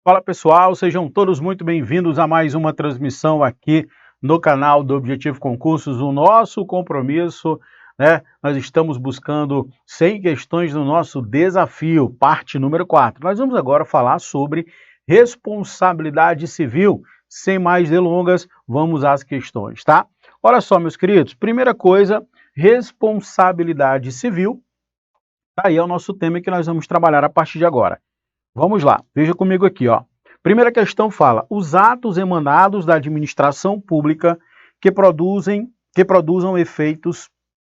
Fala pessoal, sejam todos muito bem-vindos a mais uma transmissão aqui no canal do Objetivo Concursos. O nosso compromisso, nós estamos buscando 100 questões no nosso desafio, parte número 4. Nós vamos agora falar sobre responsabilidade civil. Sem mais delongas, vamos às questões, tá? Olha só, meus queridos, primeira coisa, responsabilidade civil. Aí é o nosso tema que nós vamos trabalhar a partir de agora. Vamos lá, veja comigo aqui, ó. Primeira questão fala: os atos emanados da administração pública que produzam efeitos,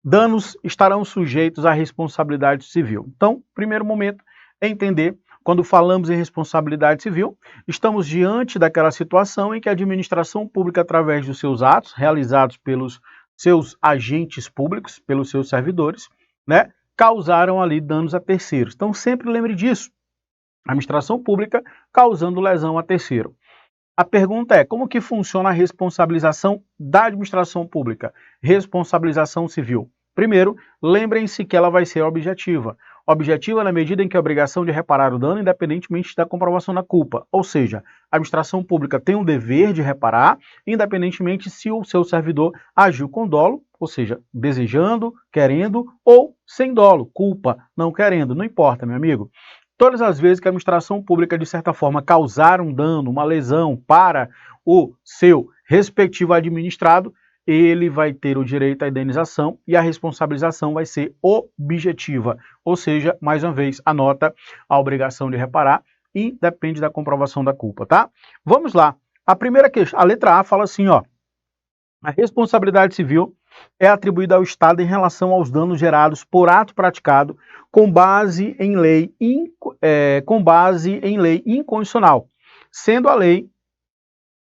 danos, estarão sujeitos à responsabilidade civil. Então, primeiro momento é entender, quando falamos em responsabilidade civil, estamos diante daquela situação em que a administração pública, através dos seus atos, realizados pelos seus agentes públicos, pelos seus servidores, causaram ali danos a terceiros. Então, sempre lembre disso. Administração pública causando lesão a terceiro. A pergunta é: como que funciona a responsabilização da administração pública? Responsabilização civil. Primeiro, lembrem-se que ela vai ser objetiva. Objetiva na medida em que a obrigação de reparar o dano, independentemente da comprovação da culpa. Ou seja, a administração pública tem o dever de reparar, independentemente se o seu servidor agiu com dolo, ou seja, desejando, querendo ou sem dolo, culpa, não querendo, não importa, meu amigo. Todas as vezes que a administração pública, de certa forma, causar um dano, uma lesão para o seu respectivo administrado, ele vai ter o direito à indenização e a responsabilização vai ser objetiva. Ou seja, mais uma vez, anota a obrigação de reparar e depende da comprovação da culpa, tá? Vamos lá. A primeira questão, a letra A fala assim, ó: a responsabilidade civil é atribuída ao Estado em relação aos danos gerados por ato praticado com base em lei inconstitucional, sendo a lei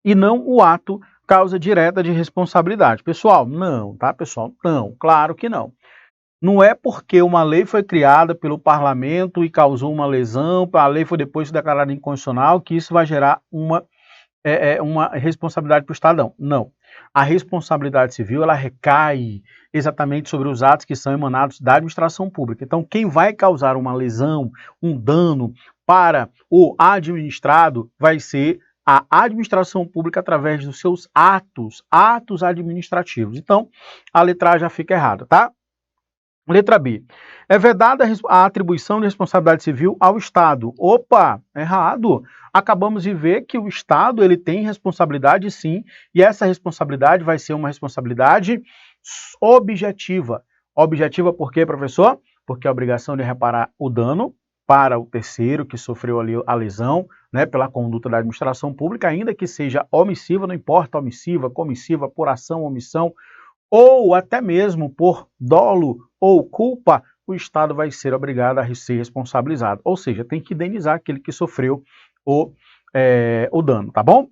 e não o ato causa direta de responsabilidade. Pessoal, não, tá, pessoal? Não, claro que não. Não é porque uma lei foi criada pelo parlamento e causou uma lesão, a lei foi depois declarada inconstitucional, que isso vai gerar uma responsabilidade para o Estado, não. A responsabilidade civil, ela recai exatamente sobre os atos que são emanados da administração pública. Então, quem vai causar uma lesão, um dano para o administrado vai ser a administração pública através dos seus atos administrativos. Então, a letra A já fica errada, tá? Letra B. É vedada a atribuição de responsabilidade civil ao Estado. Opa, errado. Acabamos de ver que o Estado ele tem responsabilidade sim, e essa responsabilidade vai ser uma responsabilidade objetiva. Objetiva por quê, professor? Porque a obrigação de reparar o dano para o terceiro que sofreu ali a lesão, pela conduta da administração pública, ainda que seja omissiva, não importa, omissiva, comissiva, por ação, omissão, ou até mesmo por dolo ou culpa, o Estado vai ser obrigado a ser responsabilizado. Ou seja, tem que indenizar aquele que sofreu o dano, tá bom?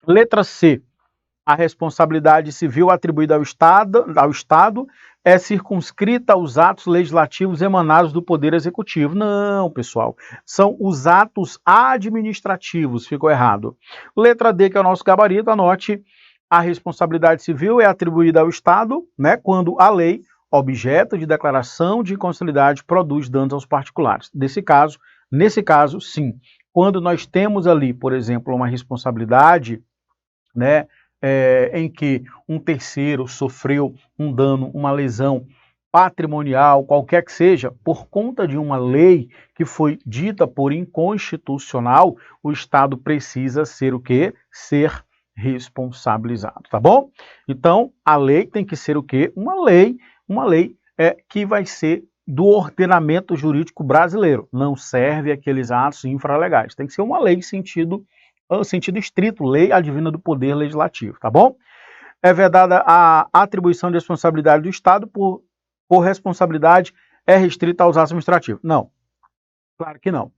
Letra C. A responsabilidade civil atribuída ao Estado é circunscrita aos atos legislativos emanados do Poder Executivo. Não, pessoal. São os atos administrativos. Ficou errado. Letra D, que é o nosso gabarito, anote: a responsabilidade civil é atribuída ao Estado, quando a lei, objeto de declaração de inconstitucionalidade, produz danos aos particulares. Nesse caso, sim. Quando nós temos ali, por exemplo, uma responsabilidade, em que um terceiro sofreu um dano, uma lesão patrimonial, qualquer que seja, por conta de uma lei que foi dita por inconstitucional, o Estado precisa ser o quê? Ser responsabilizado, tá bom? Então, a lei tem que ser o quê? Uma lei que vai ser do ordenamento jurídico brasileiro. Não serve aqueles atos infralegais. Tem que ser uma lei em sentido estrito, lei advinda do poder legislativo, tá bom? É vedada a atribuição de responsabilidade do Estado por responsabilidade é restrita aos atos administrativos. Não, claro que não.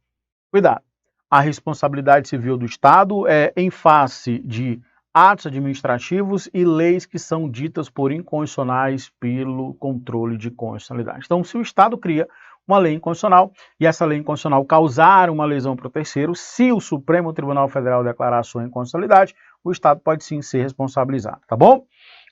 Cuidado. A responsabilidade civil do Estado é em face de atos administrativos e leis que são ditas por inconstitucionais pelo controle de constitucionalidade. Então, se o Estado cria uma lei inconstitucional, e essa lei inconstitucional causar uma lesão para o terceiro, se o Supremo Tribunal Federal declarar a sua inconstitucionalidade, o Estado pode sim ser responsabilizado, tá bom?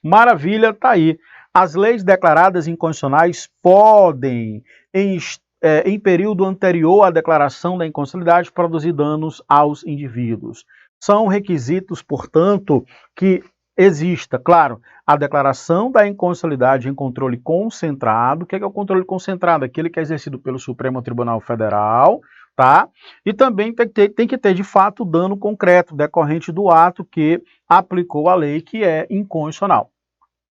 Maravilha, tá aí. As leis declaradas inconstitucionais podem, em período anterior à declaração da inconstitucionalidade, produzir danos aos indivíduos. São requisitos, portanto, que exista, claro, a declaração da inconstitucionalidade em controle concentrado. O que é o controle concentrado? Aquele que é exercido pelo Supremo Tribunal Federal, tá? E também tem que ter, de fato, dano concreto decorrente do ato que aplicou a lei, que é inconstitucional.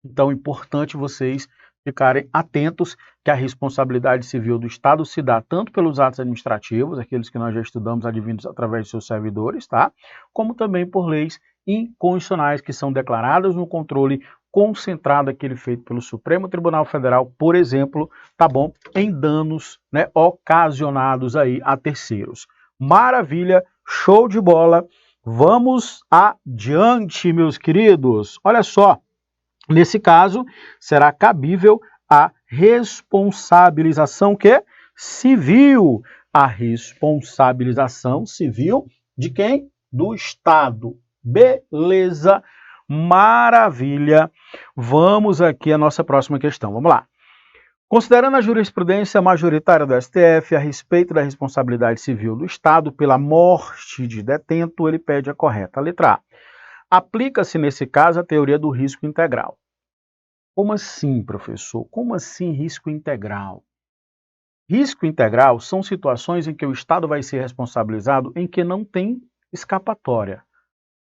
Então, é importante vocês ficarem atentos que a responsabilidade civil do Estado se dá tanto pelos atos administrativos, aqueles que nós já estudamos advindos através de seus servidores, tá? Como também por leis inconstitucionais que são declaradas no controle concentrado, aquele feito pelo Supremo Tribunal Federal, por exemplo, tá bom? Em danos, né, ocasionados aí a terceiros. Maravilha, show de bola. Vamos adiante, meus queridos. Olha só. Nesse caso, será cabível a responsabilização civil. A responsabilização civil de quem? Do Estado. Beleza, maravilha. Vamos aqui à nossa próxima questão. Vamos lá. Considerando a jurisprudência majoritária do STF a respeito da responsabilidade civil do Estado pela morte de detento, ele pede a correta letra A. Aplica-se, nesse caso, a teoria do risco integral. Como assim, professor? Como assim risco integral? Risco integral são situações em que o Estado vai ser responsabilizado em que não tem escapatória.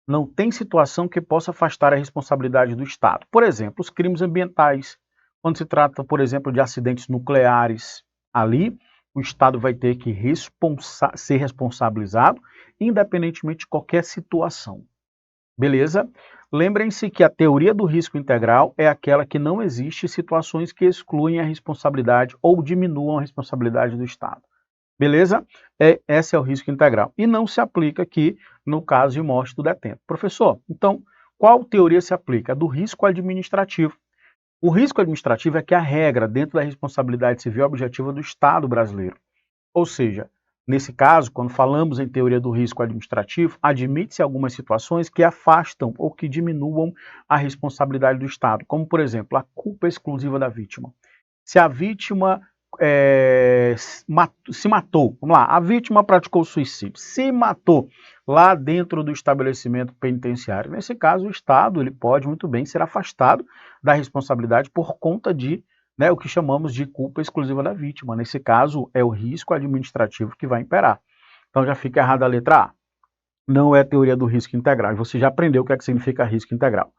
Não tem situação que possa afastar a responsabilidade do Estado. Por exemplo, os crimes ambientais. Quando se trata, por exemplo, de acidentes nucleares, ali o Estado vai ter que ser responsabilizado, independentemente de qualquer situação. Beleza? Lembrem-se que a teoria do risco integral é aquela que não existe situações que excluem a responsabilidade ou diminuam a responsabilidade do Estado. Beleza? Esse é o risco integral. E não se aplica aqui no caso de morte do detento. Professor, então, qual teoria se aplica? A do risco administrativo. O risco administrativo é que a regra dentro da responsabilidade civil objetiva do Estado brasileiro. Ou seja, nesse caso, quando falamos em teoria do risco administrativo, admite-se algumas situações que afastam ou que diminuam a responsabilidade do Estado, como, por exemplo, a culpa exclusiva da vítima. Se a vítima se matou, vamos lá, a vítima praticou suicídio, se matou lá dentro do estabelecimento penitenciário. Nesse caso, o Estado ele pode muito bem ser afastado da responsabilidade por conta de o que chamamos de culpa exclusiva da vítima. Nesse caso, é o risco administrativo que vai imperar. Então já fica errada a letra A. Não é a teoria do risco integral. Você já aprendeu o que significa risco integral.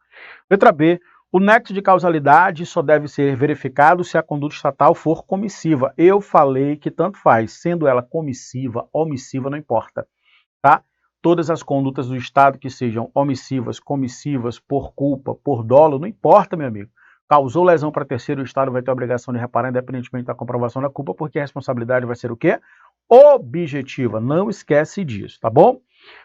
Letra B. O nexo de causalidade só deve ser verificado se a conduta estatal for comissiva. Eu falei que tanto faz, sendo ela comissiva, omissiva, não importa. Tá? Todas as condutas do Estado que sejam omissivas, comissivas, por culpa, por dolo, não importa, meu amigo. Causou lesão para terceiro, o Estado vai ter a obrigação de reparar, independentemente da comprovação da culpa, porque a responsabilidade vai ser o quê? Objetiva. Não esquece disso, tá bom?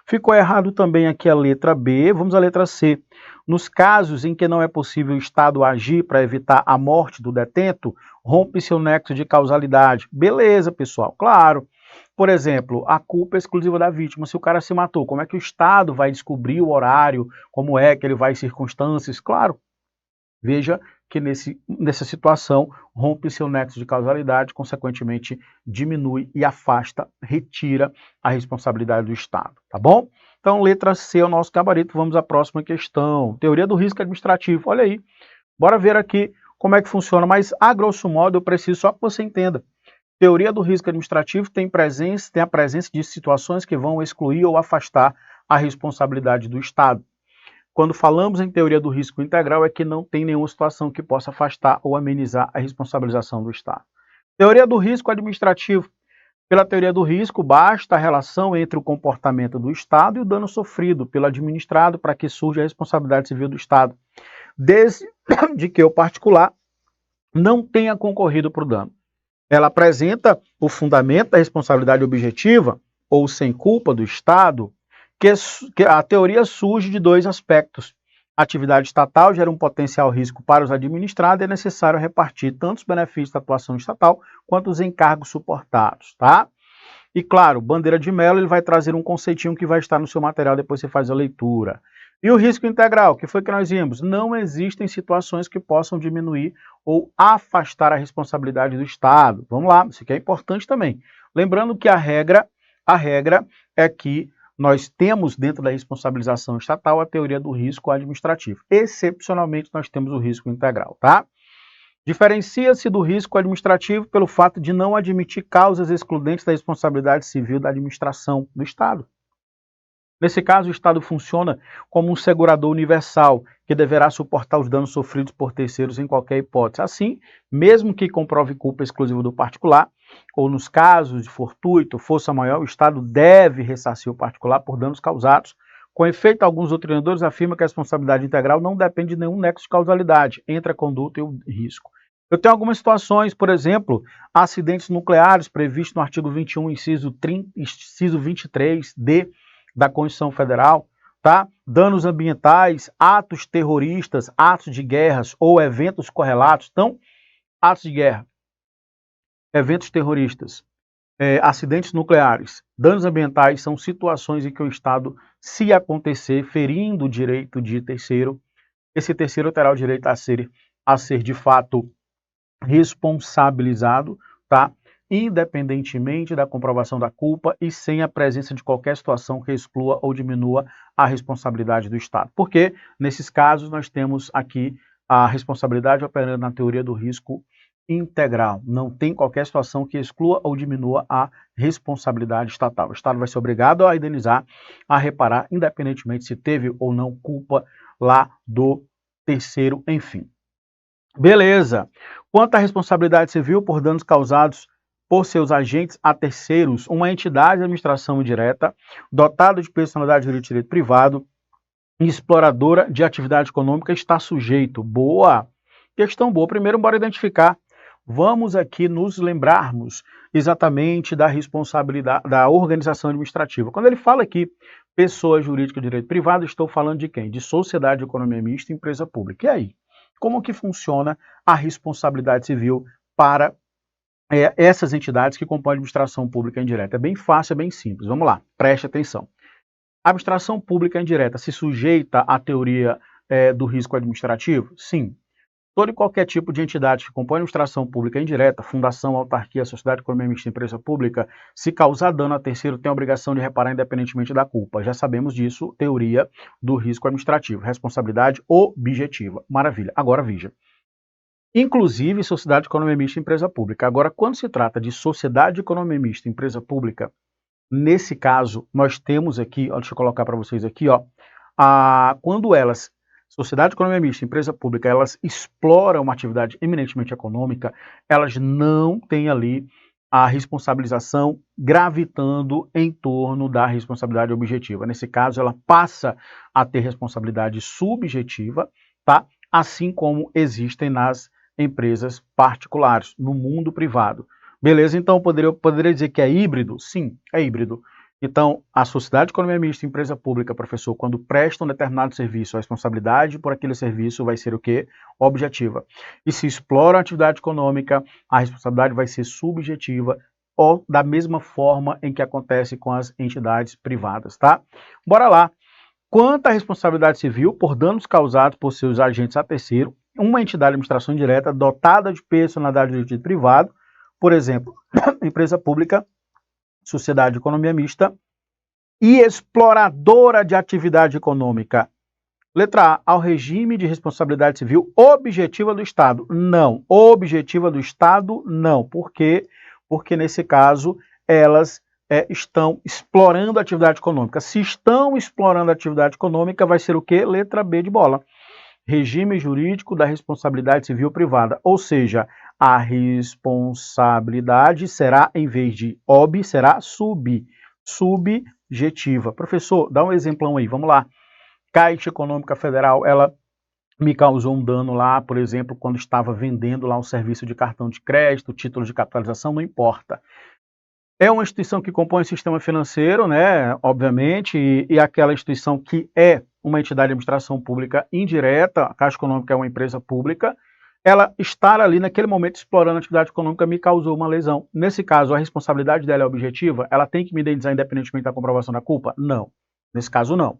Ficou errado também aqui a letra B. Vamos à letra C. Nos casos em que não é possível o Estado agir para evitar a morte do detento, rompe-se o nexo de causalidade. Beleza, pessoal, claro. Por exemplo, a culpa é exclusiva da vítima. Se o cara se matou, como é que o Estado vai descobrir o horário? Como é que ele vai circunstâncias? Claro. Veja que nessa situação rompe seu nexo de causalidade, consequentemente diminui e afasta, retira a responsabilidade do Estado, tá bom? Então, letra C é o nosso gabarito. Vamos à próxima questão. Teoria do risco administrativo. Olha aí. Bora ver aqui como é que funciona, mas a grosso modo eu preciso só que você entenda. Teoria do risco administrativo tem a presença de situações que vão excluir ou afastar a responsabilidade do Estado. Quando falamos em teoria do risco integral, é que não tem nenhuma situação que possa afastar ou amenizar a responsabilização do Estado. Teoria do risco administrativo. Pela teoria do risco, basta a relação entre o comportamento do Estado e o dano sofrido pelo administrado para que surja a responsabilidade civil do Estado, desde que o particular não tenha concorrido para o dano. Ela apresenta o fundamento da responsabilidade objetiva ou sem culpa do Estado, que a teoria surge de dois aspectos. A atividade estatal gera um potencial risco para os administrados e é necessário repartir tanto os benefícios da atuação estatal quanto os encargos suportados, tá? E claro, Bandeira de Mello ele vai trazer um conceitinho que vai estar no seu material, depois você faz a leitura. E o risco integral, que foi que nós vimos? Não existem situações que possam diminuir ou afastar a responsabilidade do Estado. Vamos lá, isso aqui é importante também. Lembrando que a regra é que nós temos dentro da responsabilização estatal a teoria do risco administrativo. Excepcionalmente, nós temos o risco integral, tá? Diferencia-se do risco administrativo pelo fato de não admitir causas excludentes da responsabilidade civil da administração do Estado. Nesse caso, o Estado funciona como um segurador universal, que deverá suportar os danos sofridos por terceiros em qualquer hipótese. Assim, mesmo que comprove culpa exclusiva do particular, ou nos casos de fortuito, força maior, o Estado deve ressarcir o particular por danos causados. Com efeito, alguns doutrinadores afirmam que a responsabilidade integral não depende de nenhum nexo de causalidade entre a conduta e o risco. Eu tenho algumas situações, por exemplo, acidentes nucleares previstos no artigo 21, inciso 23D, da Constituição Federal, tá? Danos ambientais, atos terroristas, atos de guerras ou eventos correlatos. Então, atos de guerra, eventos terroristas, acidentes nucleares, danos ambientais são situações em que o Estado, se acontecer, ferindo o direito de terceiro, esse terceiro terá o direito a ser de fato responsabilizado, tá? Independentemente da comprovação da culpa e sem a presença de qualquer situação que exclua ou diminua a responsabilidade do Estado. Porque, nesses casos, nós temos aqui a responsabilidade operando na teoria do risco integral. Não tem qualquer situação que exclua ou diminua a responsabilidade estatal. O Estado vai ser obrigado a indenizar, a reparar, independentemente se teve ou não culpa lá do terceiro, enfim. Beleza. Quanto à responsabilidade civil por danos causados por seus agentes a terceiros, uma entidade de administração indireta, dotada de personalidade jurídica de direito privado e exploradora de atividade econômica está sujeito. Boa! Questão boa. Primeiro, bora identificar. Vamos aqui nos lembrarmos exatamente da responsabilidade da organização administrativa. Quando ele fala aqui pessoa jurídica de direito privado, estou falando de quem? De sociedade de economia mista e empresa pública. E aí? Como que funciona a responsabilidade civil para essas entidades que compõem a administração pública indireta? É bem fácil, é bem simples. Vamos lá, preste atenção. A administração pública indireta se sujeita à teoria do risco administrativo? Sim. Todo e qualquer tipo de entidade que compõe a administração pública indireta, fundação, autarquia, sociedade econômica mista, empresa pública, se causar dano a terceiro, tem a obrigação de reparar independentemente da culpa. Já sabemos disso, teoria do risco administrativo, responsabilidade objetiva. Maravilha. Agora veja. Inclusive, sociedade de economia mista, empresa pública. Agora, quando se trata de sociedade de economia mista, empresa pública, nesse caso, nós temos aqui, ó, deixa eu colocar para vocês aqui, ó, quando elas, sociedade de economia mista, empresa pública, elas exploram uma atividade eminentemente econômica, elas não têm ali a responsabilização gravitando em torno da responsabilidade objetiva. Nesse caso, ela passa a ter responsabilidade subjetiva, tá? Assim como existem nas empresas particulares, no mundo privado. Beleza? Então, poderia dizer que é híbrido? Sim, é híbrido. Então, a sociedade de economia mista, empresa pública, professor, quando presta um determinado serviço, a responsabilidade por aquele serviço vai ser o quê? Objetiva. E se explora a atividade econômica, a responsabilidade vai ser subjetiva, ou da mesma forma em que acontece com as entidades privadas, tá? Bora lá. Quanto à responsabilidade civil por danos causados por seus agentes a terceiro, uma entidade de administração indireta dotada de personalidade jurídica privado, por exemplo, empresa pública, sociedade de economia mista e exploradora de atividade econômica. Letra A, ao regime de responsabilidade civil objetiva do Estado. Não. Objetiva do Estado, não. Por quê? Porque, nesse caso, elas estão explorando a atividade econômica. Se estão explorando a atividade econômica, vai ser o quê? Letra B de bola. Regime jurídico da responsabilidade civil privada. Ou seja, a responsabilidade será, em vez de será subjetiva. Professor, dá um exemplão aí, vamos lá. Caixa Econômica Federal, ela me causou um dano lá, por exemplo, quando estava vendendo lá um serviço de cartão de crédito, título de capitalização, não importa. É uma instituição que compõe o sistema financeiro, né, obviamente, e aquela instituição que é uma entidade de administração pública indireta, a Caixa Econômica é uma empresa pública, ela estar ali naquele momento explorando a atividade econômica me causou uma lesão. Nesse caso, a responsabilidade dela é objetiva? Ela tem que me indenizar independentemente da comprovação da culpa? Não. Nesse caso, não.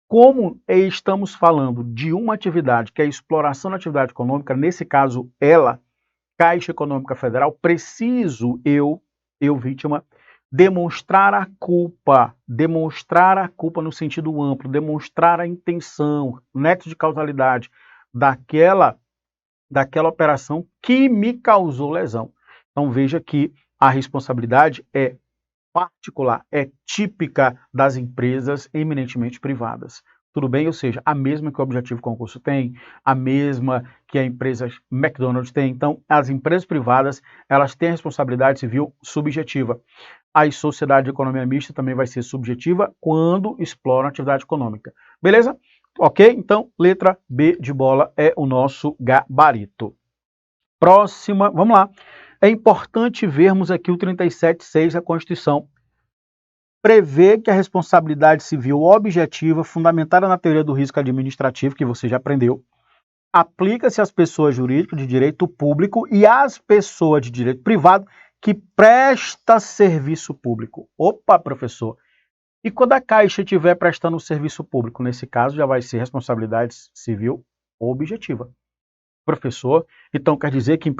Como estamos falando de uma atividade que é a exploração da atividade econômica, nesse caso, ela, Caixa Econômica Federal, preciso eu vítima, demonstrar a culpa no sentido amplo, demonstrar a intenção, nexo de causalidade daquela operação que me causou lesão. Então veja que a responsabilidade é particular, é típica das empresas eminentemente privadas. Tudo bem? Ou seja, a mesma que o Objetivo Concurso tem, a mesma que a empresa McDonald's tem. Então, as empresas privadas, elas têm a responsabilidade civil subjetiva. A sociedade de economia mista também vai ser subjetiva quando exploram atividade econômica. Beleza? Ok? Então, letra B de bola é o nosso gabarito. Próxima, vamos lá. É importante vermos aqui o 37.6 da Constituição. Prevê que a responsabilidade civil objetiva, fundamentada na teoria do risco administrativo, que você já aprendeu, aplica-se às pessoas jurídicas de direito público e às pessoas de direito privado que presta serviço público. Opa, professor! E quando a Caixa estiver prestando serviço público, nesse caso já vai ser responsabilidade civil objetiva. Professor, então quer dizer que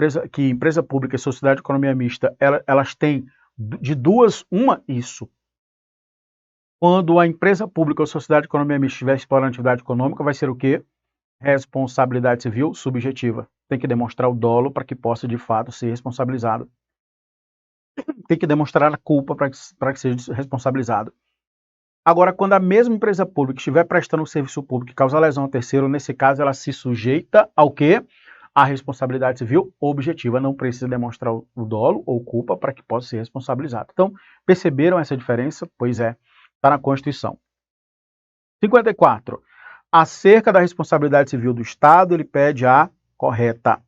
empresa pública e sociedade de economia mista, elas têm de duas, uma, isso. Quando a empresa pública ou sociedade de economia mista estiver explorando atividade econômica, vai ser o quê? Responsabilidade civil subjetiva. Tem que demonstrar o dolo para que possa, de fato, ser responsabilizado. Tem que demonstrar a culpa para que seja responsabilizado. Agora, quando a mesma empresa pública estiver prestando um serviço público que causa lesão ao terceiro, nesse caso, ela se sujeita ao quê? A responsabilidade civil objetiva. Não precisa demonstrar o dolo ou culpa para que possa ser responsabilizado. Então, perceberam essa diferença? Pois é, está na Constituição. 54. Acerca da responsabilidade civil do Estado, ele pede a correta.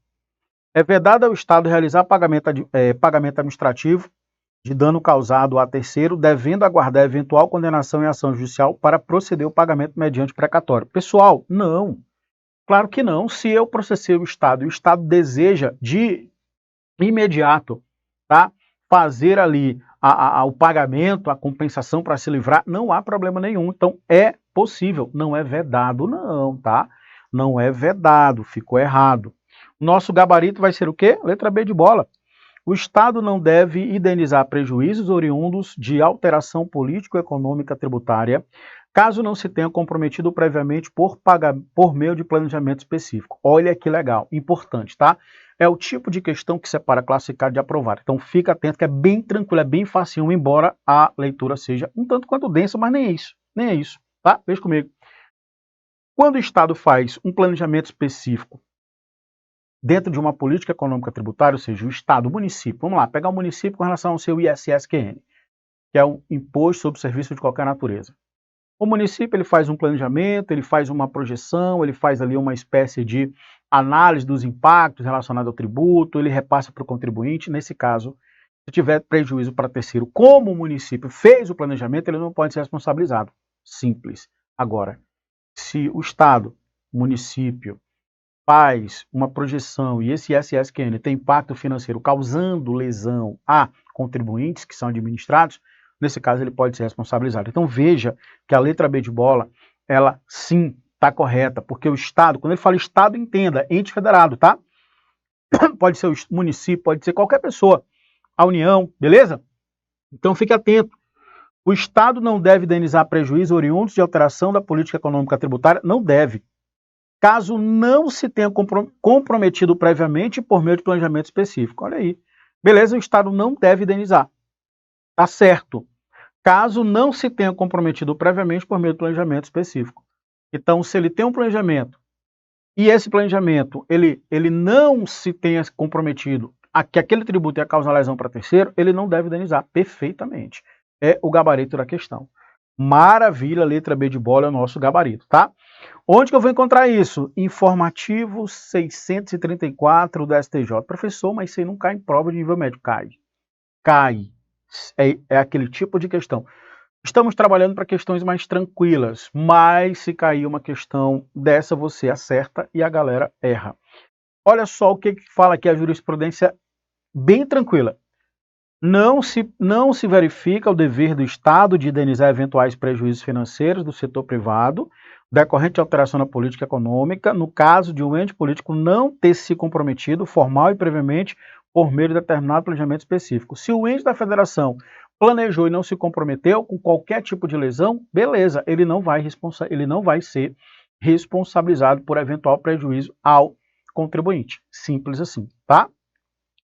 É vedado ao Estado realizar pagamento administrativo de dano causado a terceiro, devendo aguardar eventual condenação em ação judicial para proceder o pagamento mediante precatório. Pessoal, não. Claro que não. Se eu processei o Estado e o Estado deseja de imediato, tá, fazer ali o pagamento, a compensação para se livrar, não há problema nenhum. Então, é possível. Não é vedado, não, tá? Não é vedado, ficou errado. Nosso gabarito vai ser o quê? Letra B de bola. O Estado não deve indenizar prejuízos oriundos de alteração político-econômica tributária, caso não se tenha comprometido previamente por meio de planejamento específico. Olha que legal, importante, tá? É o tipo de questão que separa classificado de aprovado. Então fica atento que é bem tranquilo, é bem facinho, embora a leitura seja um tanto quanto densa, mas nem é isso, tá? Veja comigo. Quando o Estado faz um planejamento específico dentro de uma política econômica tributária, ou seja, o Estado, o município, vamos lá, pegar o município com relação ao seu ISS-QN, que é um imposto sobre serviço de qualquer natureza. O município ele faz um planejamento, ele faz uma projeção, ele faz ali uma espécie de análise dos impactos relacionados ao tributo, ele repassa para o contribuinte. Nesse caso, se tiver prejuízo para terceiro, como o município fez o planejamento, ele não pode ser responsabilizado. Simples. Agora, se o Estado, o município, faz uma projeção e esse ISS-QN tem impacto financeiro causando lesão a contribuintes que são administrados, nesse caso ele pode ser responsabilizado. Então veja que a letra B de bola, ela sim está correta, porque o Estado, quando ele fala Estado, entenda, ente federado, tá? Pode ser o município, pode ser qualquer pessoa, a União, beleza? Então fique atento. O Estado não deve indenizar prejuízos oriundos de alteração da política econômica tributária, não deve, caso não se tenha comprometido previamente por meio de planejamento específico. Olha aí. Beleza, o Estado não deve indenizar. Tá certo. Caso não se tenha comprometido previamente por meio de planejamento específico. Então, se ele tem um planejamento e esse planejamento ele não se tenha comprometido a que aquele tributo ia causar lesão para terceiro, ele não deve indenizar perfeitamente. É o gabarito da questão. Maravilha, letra B de bola é o nosso gabarito, tá? Onde que eu vou encontrar isso? Informativo 634 da STJ. Professor, mas isso aí não cai em prova de nível médio. Cai. Cai. É aquele tipo de questão. Estamos trabalhando para questões mais tranquilas, mas se cair uma questão dessa, você acerta e a galera erra. Olha só o que fala aqui a jurisprudência bem tranquila. Não se verifica o dever do Estado de indenizar eventuais prejuízos financeiros do setor privado, decorrente de alteração na política econômica, no caso de um ente político não ter se comprometido formal e previamente por meio de determinado planejamento específico. Se o ente da federação planejou e não se comprometeu com qualquer tipo de lesão, beleza, ele não vai ser responsabilizado por eventual prejuízo ao contribuinte. Simples assim, tá?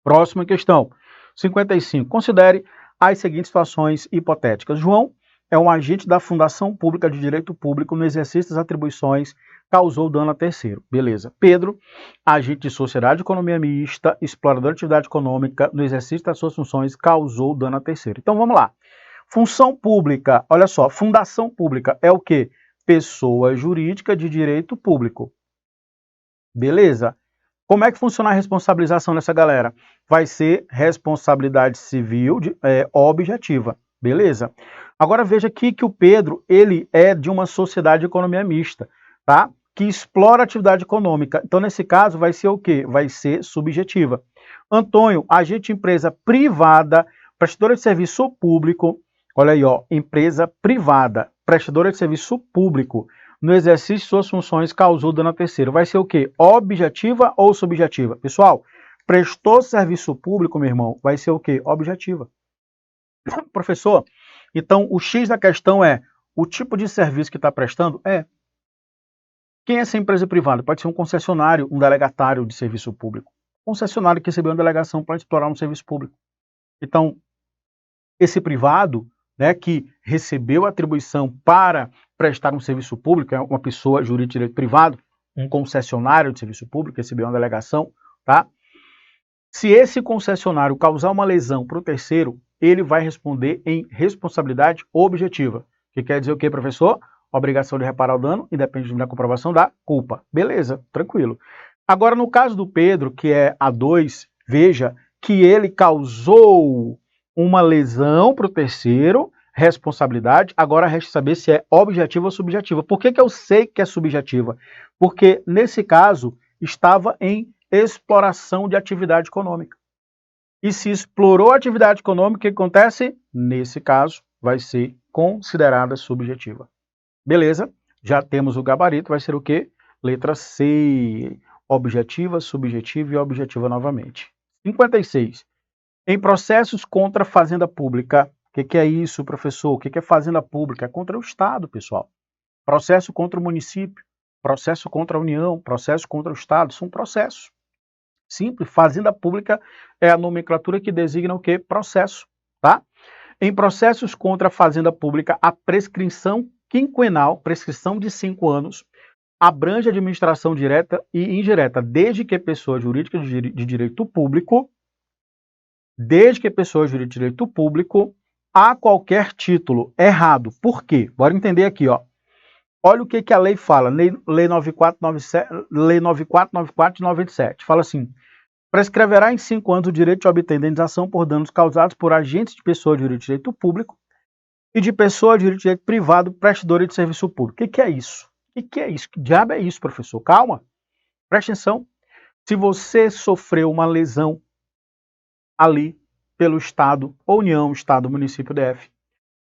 Próxima questão. 55. Considere as seguintes situações hipotéticas. João é um agente da Fundação Pública de Direito Público no exercício das atribuições, causou dano a terceiro. Beleza. Pedro, agente de sociedade de economia mista, explorador de atividade econômica no exercício das suas funções, causou dano a terceiro. Então vamos lá. Função pública, olha só, fundação pública é o quê? Pessoa jurídica de direito público. Beleza. Como é que funciona a responsabilização dessa galera? Vai ser responsabilidade civil objetiva, beleza? Agora veja aqui que o Pedro, ele é de uma sociedade de economia mista, tá? Que explora atividade econômica. Então, nesse caso, vai ser o quê? Vai ser subjetiva. Antônio, agente de empresa privada, prestadora de serviço público, olha aí, ó, empresa privada, prestadora de serviço público, no exercício de suas funções causou dano a terceiro. Vai ser o quê? Objetiva ou subjetiva? Pessoal, prestou serviço público, meu irmão, vai ser o quê? Objetiva. Professor, então o X da questão é o tipo de serviço que está prestando? Quem é essa empresa privada? Pode ser um concessionário, um delegatário de serviço público. Concessionário que recebeu uma delegação para explorar um serviço público. Então, esse privado, né, que recebeu a atribuição para prestar um serviço público, é uma pessoa jurídica de direito privado, um concessionário de serviço público, recebeu uma delegação, tá? Se esse concessionário causar uma lesão para o terceiro, ele vai responder em responsabilidade objetiva. Que quer dizer o quê, professor? Obrigação de reparar o dano, independente da comprovação da culpa. Beleza, tranquilo. Agora, no caso do Pedro, que é A2, veja que ele causou uma lesão para o terceiro, responsabilidade. Agora resta saber se é objetiva ou subjetiva. Por que eu sei que é subjetiva? Porque, nesse caso, estava em exploração de atividade econômica. E se explorou a atividade econômica, o que acontece? Nesse caso, vai ser considerada subjetiva. Beleza? Já temos o gabarito, vai ser o quê? Letra C. Objetiva, subjetiva e objetiva novamente. 56. Em processos contra a fazenda pública, o que é isso, professor? O que é fazenda pública? É contra o Estado, pessoal. Processo contra o município, processo contra a União, processo contra o Estado, são processos. Simples, fazenda pública é a nomenclatura que designa o quê? Processo, tá? Em processos contra a fazenda pública, a prescrição quinquenal, prescrição de 5 anos, abrange a administração direta e indireta, desde que pessoa jurídica de direito público, a qualquer título. Errado. Por quê? Bora entender aqui, ó. Olha o que a lei fala, Lei 9494 de 97. Fala assim, prescreverá em 5 anos o direito de obter indenização por danos causados por agentes de pessoa de direito público e de pessoa de direito privado prestadora de serviço público. O que é isso? O que é isso? Que diabo é isso, professor? Calma, preste atenção. Se você sofreu uma lesão ali pelo Estado, ou União, Estado, Município, DF,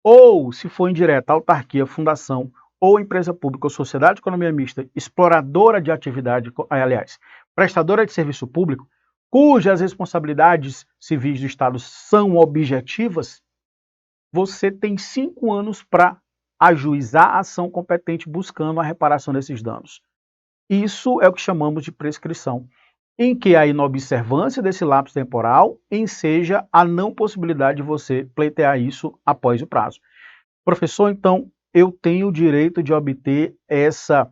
ou se for indireta, autarquia, fundação, ou empresa pública ou sociedade de economia mista, exploradora de atividade, aliás, prestadora de serviço público, cujas responsabilidades civis do Estado são objetivas, você tem 5 anos para ajuizar a ação competente buscando a reparação desses danos. Isso é o que chamamos de prescrição, em que a inobservância desse lapso temporal enseja a não possibilidade de você pleitear isso após o prazo. Professor, então, eu tenho o direito de obter essa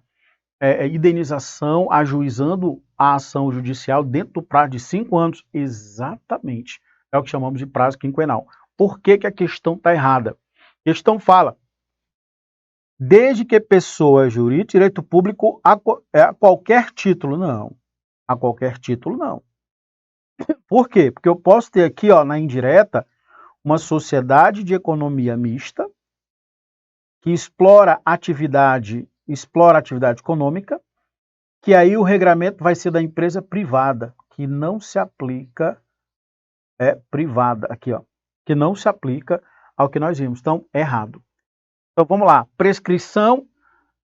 indenização ajuizando a ação judicial dentro do prazo de 5 anos? Exatamente. É o que chamamos de prazo quinquenal. Por que a questão está errada? A questão fala, desde que pessoa jurídica, direito público a qualquer título. Não. A qualquer título, não. Por quê? Porque eu posso ter aqui, ó, na indireta, uma sociedade de economia mista que explora atividade econômica, que aí o regramento vai ser da empresa privada, que não se aplica, privada, aqui ó, que não se aplica ao que nós vimos. Então, errado. Então, vamos lá. Prescrição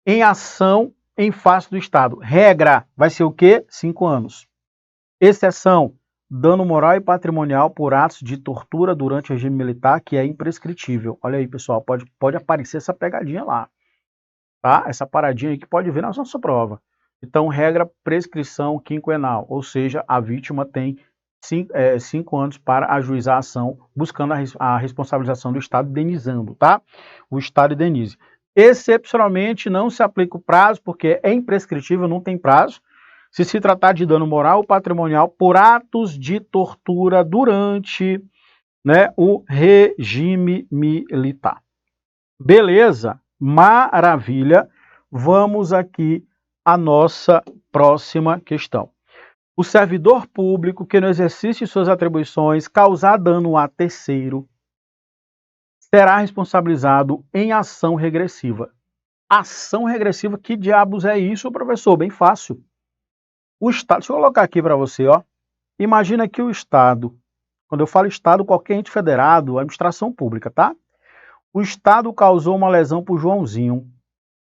em ação em face do Estado. Regra vai ser o quê? 5 anos. Exceção, dano moral e patrimonial por atos de tortura durante o regime militar, que é imprescritível. Olha aí, pessoal, pode aparecer essa pegadinha lá. Tá? Essa paradinha aí que pode vir na nossa prova. Então, regra, prescrição quinquenal, ou seja, a vítima tem 5 anos para ajuizar a ação, buscando a responsabilização do Estado, indenizando, tá? O Estado indenize. Excepcionalmente, não se aplica o prazo, porque é imprescritível, não tem prazo, se tratar de dano moral ou patrimonial por atos de tortura durante, né, o regime militar. Beleza? Maravilha. Vamos aqui à nossa próxima questão. O servidor público que no exercício de suas atribuições causar dano a terceiro será responsabilizado em ação regressiva. Ação regressiva, que diabos é isso, professor? Bem fácil. O Estado, deixa eu colocar aqui para você, ó. Imagina que o Estado, quando eu falo Estado, qualquer ente federado, administração pública, tá? O Estado causou uma lesão para o Joãozinho.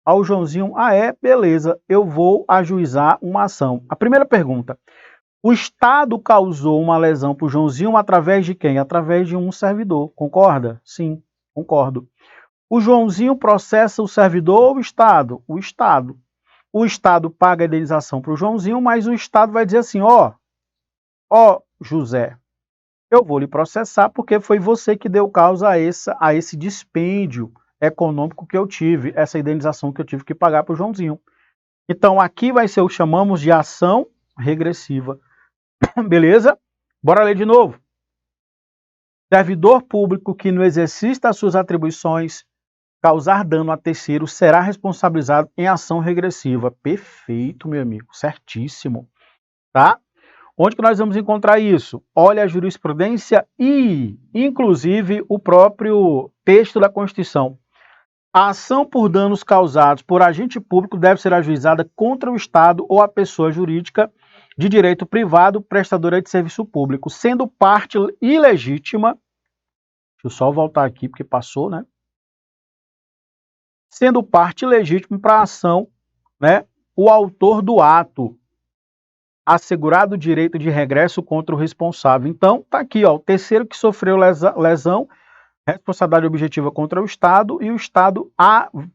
Ao Joãozinho, beleza, eu vou ajuizar uma ação. A primeira pergunta, o Estado causou uma lesão para o Joãozinho através de quem? Através de um servidor, concorda? Sim, concordo. O Joãozinho processa o servidor ou o Estado? O Estado. O Estado paga a indenização para o Joãozinho, mas o Estado vai dizer assim, ó José, eu vou lhe processar porque foi você que deu causa a esse dispêndio econômico que eu tive, essa indenização que eu tive que pagar para o Joãozinho. Então, aqui vai ser o que chamamos de ação regressiva. Beleza? Bora ler de novo. Servidor público que no exercício das suas atribuições causar dano a terceiro será responsabilizado em ação regressiva. Perfeito, meu amigo. Certíssimo. Tá? Onde que nós vamos encontrar isso? Olha a jurisprudência e, inclusive, o próprio texto da Constituição. A ação por danos causados por agente público deve ser ajuizada contra o Estado ou a pessoa jurídica de direito privado prestadora de serviço público, sendo parte ilegítima. Deixa eu só voltar aqui porque passou, né? Sendo parte legítima para a ação, né, o autor do ato, assegurado o direito de regresso contra o responsável. Então, tá aqui, ó, o terceiro que sofreu lesão, responsabilidade objetiva contra o Estado, e o Estado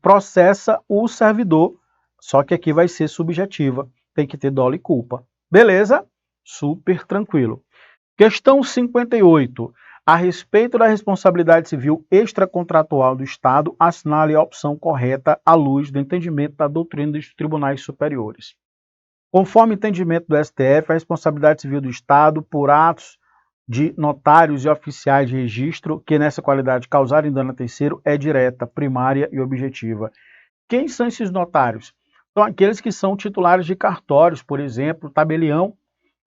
processa o servidor, só que aqui vai ser subjetiva, tem que ter dolo e culpa. Beleza? Super tranquilo. Questão 58. A respeito da responsabilidade civil extracontratual do Estado, assinale a opção correta à luz do entendimento da doutrina dos tribunais superiores. Conforme o entendimento do STF, a responsabilidade civil do Estado por atos de notários e oficiais de registro que nessa qualidade causarem dano a terceiro é direta, primária e objetiva. Quem são esses notários? São aqueles que são titulares de cartórios, por exemplo, o tabelião.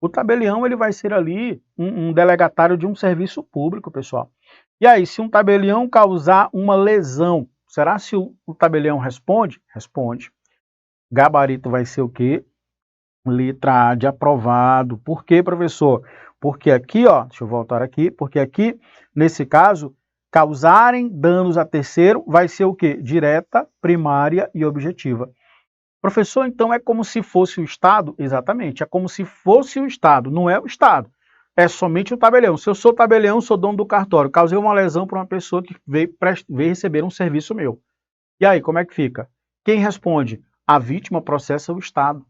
O tabelião ele vai ser ali um delegatário de um serviço público, pessoal. E aí, se um tabelião causar uma lesão, será se o tabelião responde? Responde. Gabarito vai ser o quê? Letra A de aprovado. Por quê, professor? Porque aqui, ó, deixa eu voltar aqui, porque aqui, nesse caso, causarem danos a terceiro vai ser o quê? Direta, primária e objetiva. Professor, então é como se fosse o Estado? Exatamente, é como se fosse o Estado, não é o Estado. É somente o tabelião. Se eu sou tabelião, sou dono do cartório, causei uma lesão para uma pessoa que veio receber um serviço meu. E aí, como é que fica? Quem responde? A vítima processa o Estado.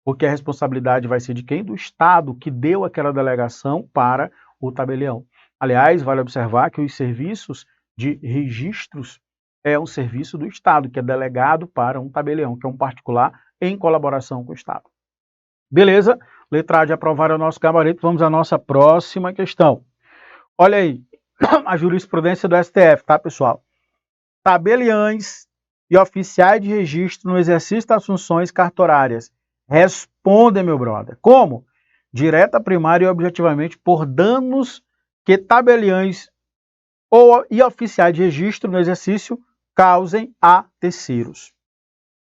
Porque a responsabilidade vai ser de quem? Do Estado que deu aquela delegação para o tabelião. Aliás, vale observar que os serviços de registros é um serviço do Estado, que é delegado para um tabelião, que é um particular em colaboração com o Estado. Beleza? Letra A de aprovar é o nosso gabarito. Vamos à nossa próxima questão. Olha aí, a jurisprudência do STF, tá, pessoal? Tabeliães e oficiais de registro no exercício das funções cartorárias respondem, meu brother. Como? Direta, primária e objetivamente por danos que tabeliães e oficiais de registro no exercício causem a terceiros.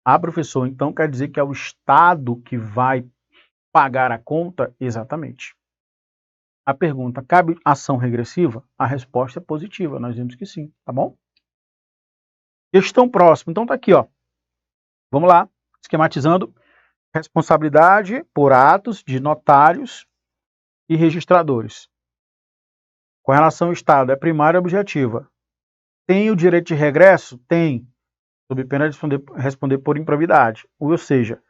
Ah, professor, então quer dizer que é o Estado que vai pagar a conta? Exatamente. A pergunta, cabe ação regressiva? A resposta é positiva, nós vimos que sim, tá bom? Questão próxima, então tá aqui, ó. Vamos lá, esquematizando. Responsabilidade por atos de notários e registradores. Com relação ao Estado, é primária ou objetiva? Tem o direito de regresso? Tem, sob pena de responder por improbidade. Ou seja,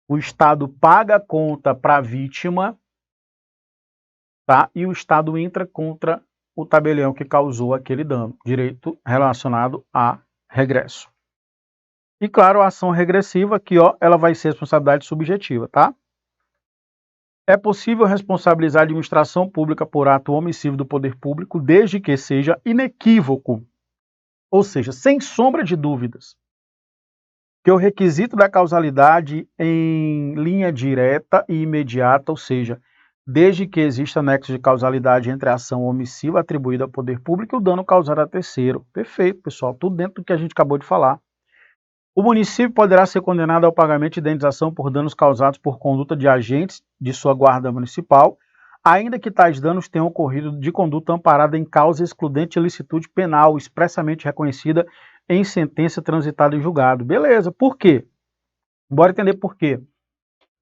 o Estado paga a conta para a vítima, tá? E o Estado entra contra o tabelião que causou aquele dano. Direito relacionado a regresso. E claro, a ação regressiva aqui, ó, ela vai ser responsabilidade subjetiva, tá? É possível responsabilizar a administração pública por ato omissivo do poder público, desde que seja inequívoco, ou seja, sem sombra de dúvidas, que o requisito da causalidade em linha direta e imediata, ou seja, desde que exista nexo de causalidade entre a ação omissiva atribuída ao poder público e o dano causado a terceiro. Perfeito, pessoal, tudo dentro do que a gente acabou de falar. O município poderá ser condenado ao pagamento de indenização por danos causados por conduta de agentes de sua guarda municipal, ainda que tais danos tenham ocorrido de conduta amparada em causa excludente de ilicitude penal, expressamente reconhecida em sentença transitada em julgado. Beleza, por quê? Bora entender por quê.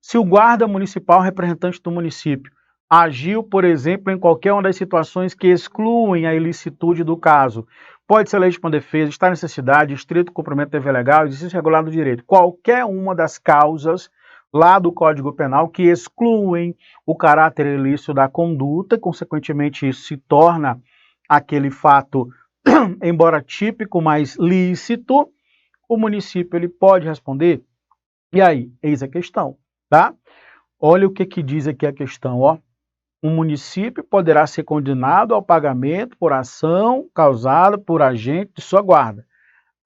Se o guarda municipal, representante do município, agiu, por exemplo, em qualquer uma das situações que excluem a ilicitude do caso, pode ser legítima defesa, estar em necessidade, estrito cumprimento do dever legal, exercício regular do direito. Qualquer uma das causas lá do Código Penal que excluem o caráter ilícito da conduta, consequentemente isso se torna aquele fato, embora típico, mas lícito, o município ele pode responder. E aí, eis a questão, tá? Olha o que diz aqui a questão, ó. Um município poderá ser condenado ao pagamento por ação causada por agente de sua guarda,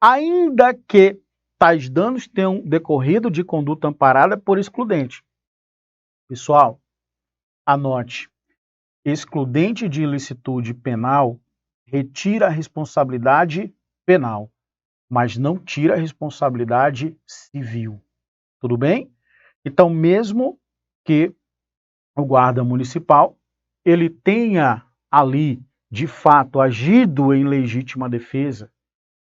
ainda que tais danos tenham decorrido de conduta amparada por excludente. Pessoal, anote. Excludente de ilicitude penal retira a responsabilidade penal, mas não tira a responsabilidade civil. Tudo bem? Então, mesmo que o guarda municipal ele tenha ali, de fato, agido em legítima defesa,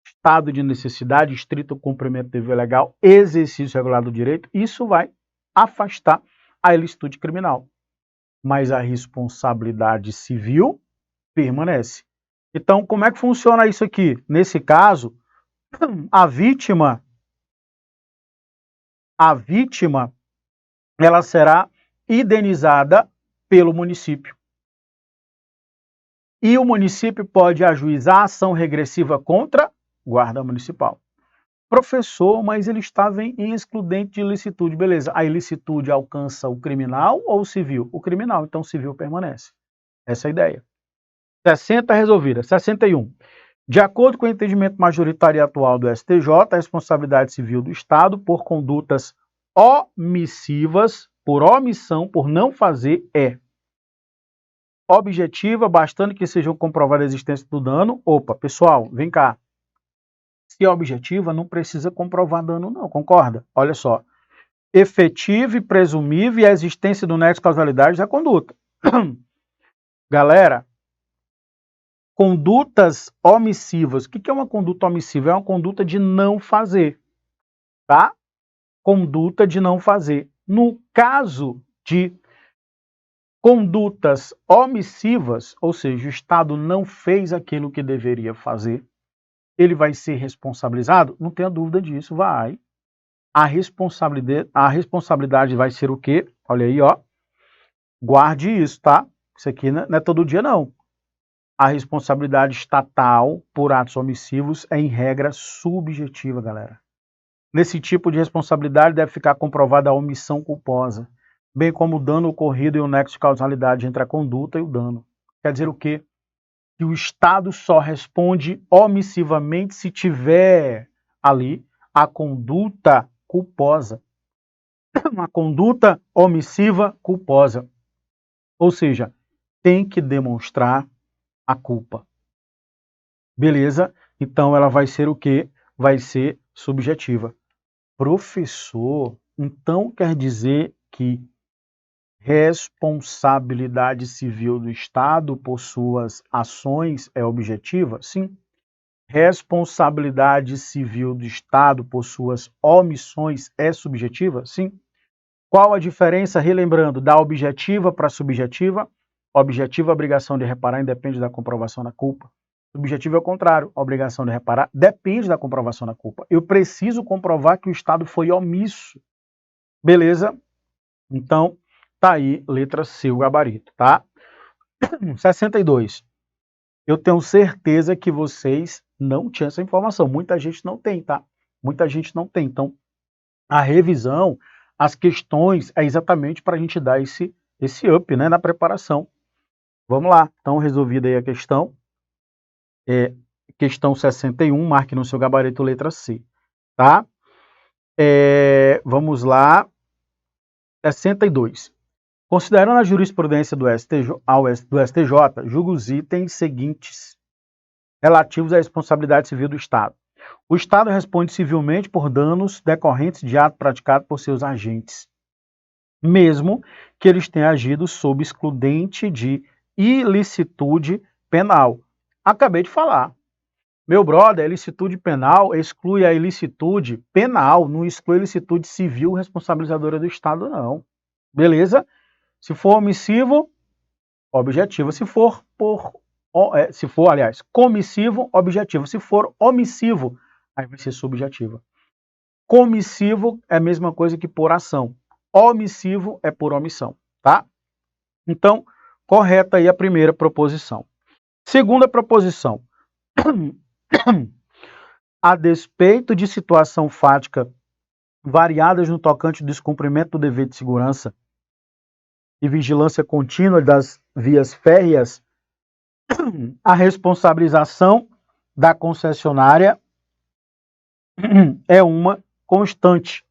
estado de necessidade, estrito cumprimento do dever legal, exercício regular do direito, isso vai afastar a ilicitude criminal. Mas a responsabilidade civil permanece. Então, como é que funciona isso aqui? Nesse caso, a vítima, ela será indenizada pelo município. E o município pode ajuizar ação regressiva contra guarda municipal. Professor, mas ele estava em excludente de ilicitude. Beleza, a ilicitude alcança o criminal ou o civil? O criminal, então o civil permanece. Essa é a ideia. 60 resolvida. 61. De acordo com o entendimento majoritário atual do STJ, a responsabilidade civil do Estado por condutas omissivas, por omissão, por não fazer, é objetiva, bastando que sejam comprovada a existência do dano. Opa, pessoal, vem cá. Se é objetiva, não precisa comprovar dano não, concorda? Olha só. Efetiva e presumível a existência do nexo de causalidade da conduta. Galera, condutas omissivas. O que é uma conduta omissiva? É uma conduta de não fazer, tá? Conduta de não fazer. No caso de condutas omissivas, ou seja, o Estado não fez aquilo que deveria fazer, ele vai ser responsabilizado? Não tenha dúvida disso, vai. A responsabilidade vai ser o quê? Olha aí, ó. Guarde isso, tá? Isso aqui não é todo dia, não. A responsabilidade estatal por atos omissivos é, em regra, subjetiva, galera. Nesse tipo de responsabilidade deve ficar comprovada a omissão culposa, bem como o dano ocorrido e o nexo de causalidade entre a conduta e o dano. Quer dizer o quê? Que o Estado só responde omissivamente se tiver ali a conduta culposa. Uma conduta omissiva culposa. Ou seja, tem que demonstrar a culpa. Beleza? Então ela vai ser o quê? Vai ser subjetiva. Professor, então quer dizer que responsabilidade civil do Estado por suas ações é objetiva? Sim. Responsabilidade civil do Estado por suas omissões é subjetiva? Sim. Qual a diferença, relembrando, da objetiva para a subjetiva? Objetiva, a obrigação de reparar independe da comprovação da culpa. Subjetivo é o contrário, a obrigação de reparar depende da comprovação da culpa. Eu preciso comprovar que o Estado foi omisso. Beleza? Então, tá aí, letra C, o gabarito, tá? 62. Eu tenho certeza que vocês não tinham essa informação. Muita gente não tem, tá? Muita gente não tem. Então, a revisão, as questões, é exatamente para a gente dar esse up, né, na preparação. Vamos lá. Então, resolvida aí a questão. Questão 61, marque no seu gabarito letra C, tá? Vamos lá. 62. Considerando a jurisprudência do STJ, julga os itens seguintes relativos à responsabilidade civil do Estado. O Estado responde civilmente por danos decorrentes de ato praticado por seus agentes, mesmo que eles tenham agido sob excludente de ilicitude penal. Acabei de falar. Meu brother, a ilicitude penal exclui a ilicitude penal, não exclui a ilicitude civil responsabilizadora do Estado, não. Beleza? Se for omissivo, objetivo. Se for comissivo, objetivo. Se for omissivo, aí vai ser subjetiva. Comissivo é a mesma coisa que por ação. Omissivo é por omissão, tá? Então, correta aí a primeira proposição. Segunda proposição. A despeito de situação fática variadas no tocante ao descumprimento do dever de segurança e vigilância contínua das vias férreas, a responsabilização da concessionária é uma constante,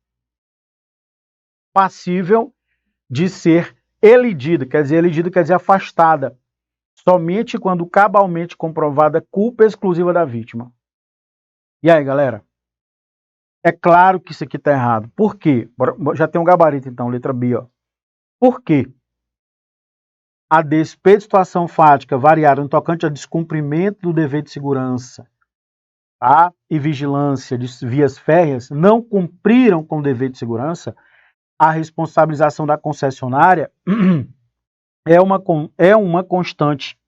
passível de ser elidida, quer dizer afastada, somente quando cabalmente comprovada culpa exclusiva da vítima. E aí, galera? É claro que isso aqui está errado. Por quê? Já tem um gabarito, então, letra B. Ó. Por quê? A despeito de situação fática variada no tocante ao descumprimento do dever de segurança, tá? E vigilância de vias férreas, não cumpriram com o dever de segurança, a responsabilização da concessionária é uma constante,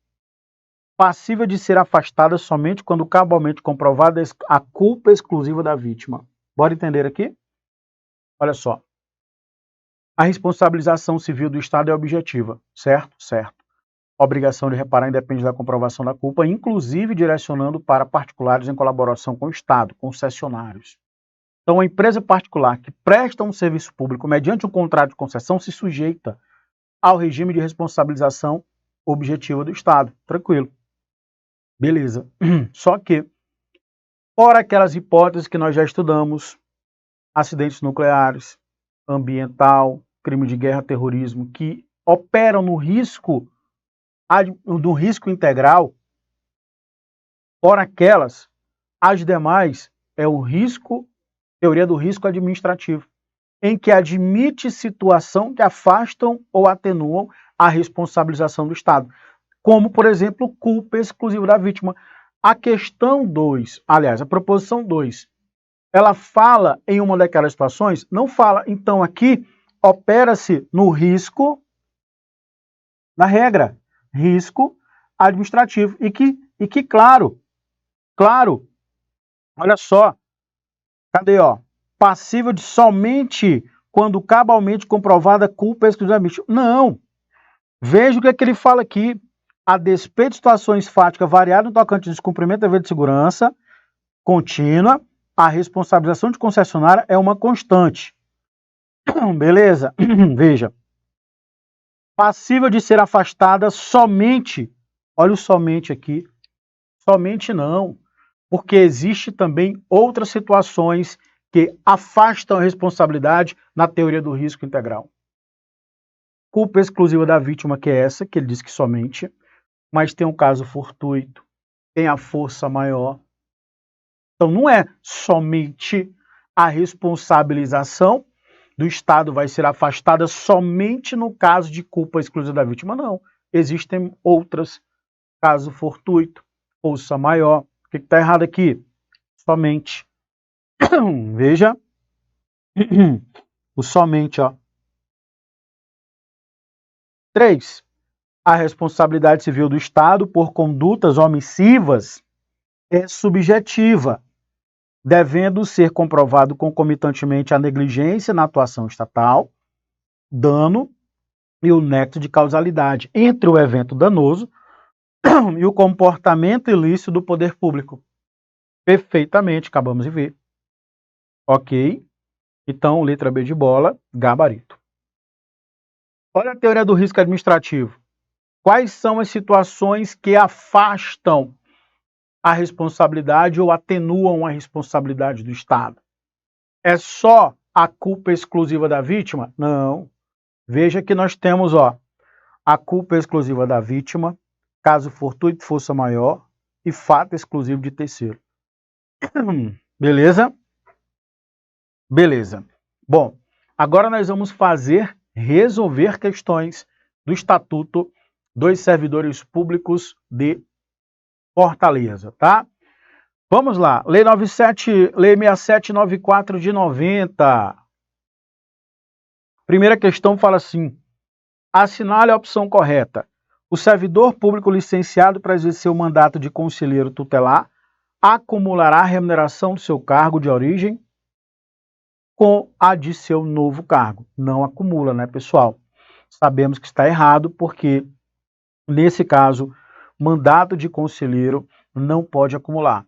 passível de ser afastada somente quando cabalmente comprovada a culpa exclusiva da vítima. Bora entender aqui? Olha só. A responsabilização civil do Estado é objetiva, certo? Certo. A obrigação de reparar independe da comprovação da culpa, inclusive direcionando para particulares em colaboração com o Estado, concessionários. Então, a empresa particular que presta um serviço público mediante um contrato de concessão se sujeita ao regime de responsabilização objetiva do Estado. Tranquilo. Beleza. Só que, fora aquelas hipóteses que nós já estudamos, acidentes nucleares, ambiental, crime de guerra, terrorismo, que operam no risco integral, fora aquelas, as demais é o risco, teoria do risco administrativo, em que admite situação que afastam ou atenuam a responsabilização do Estado, como, por exemplo, culpa exclusiva da vítima. A questão 2, aliás, a proposição 2, ela fala em uma daquelas situações? Não fala. Então, aqui, opera-se no risco, na regra, risco administrativo. E que claro, olha só, cadê, ó? Passível de somente quando cabalmente comprovada culpa exclusivamente. Não. Veja o que é que ele fala aqui. A despeito de situações fáticas variadas no tocante ao descumprimento do dever de segurança contínua, a responsabilização de concessionária é uma constante. Beleza? Veja. Passível de ser afastada somente, olha o somente aqui, somente não, porque existe também outras situações que afastam a responsabilidade na teoria do risco integral. Culpa exclusiva da vítima, que é essa, que ele diz que somente, mas tem um caso fortuito, tem a força maior. Então, não é somente a responsabilização do Estado vai ser afastada somente no caso de culpa exclusiva da vítima, não. Existem outras, caso fortuito, força maior. O que está errado aqui? Somente. Veja, o somente, ó. 3. A responsabilidade civil do Estado por condutas omissivas é subjetiva, devendo ser comprovado concomitantemente a negligência na atuação estatal, dano e o nexo de causalidade entre o evento danoso e o comportamento ilícito do poder público. Perfeitamente, acabamos de ver. Ok? Então, letra B de bola, gabarito. Olha a teoria do risco administrativo. Quais são as situações que afastam a responsabilidade ou atenuam a responsabilidade do Estado? É só a culpa exclusiva da vítima? Não. Veja que nós temos, ó, a culpa exclusiva da vítima, caso fortuito, força maior e fato exclusivo de terceiro. Beleza? Beleza. Bom, agora nós vamos resolver questões do Estatuto dos Servidores Públicos de Fortaleza, tá? Vamos lá. Lei 6794 de 90. Primeira questão fala assim: assinale a opção correta. O servidor público licenciado para exercer o mandato de conselheiro tutelar acumulará a remuneração do seu cargo de origem com a de seu novo cargo. Não acumula, né, pessoal? Sabemos que está errado, porque, nesse caso, mandato de conselheiro não pode acumular.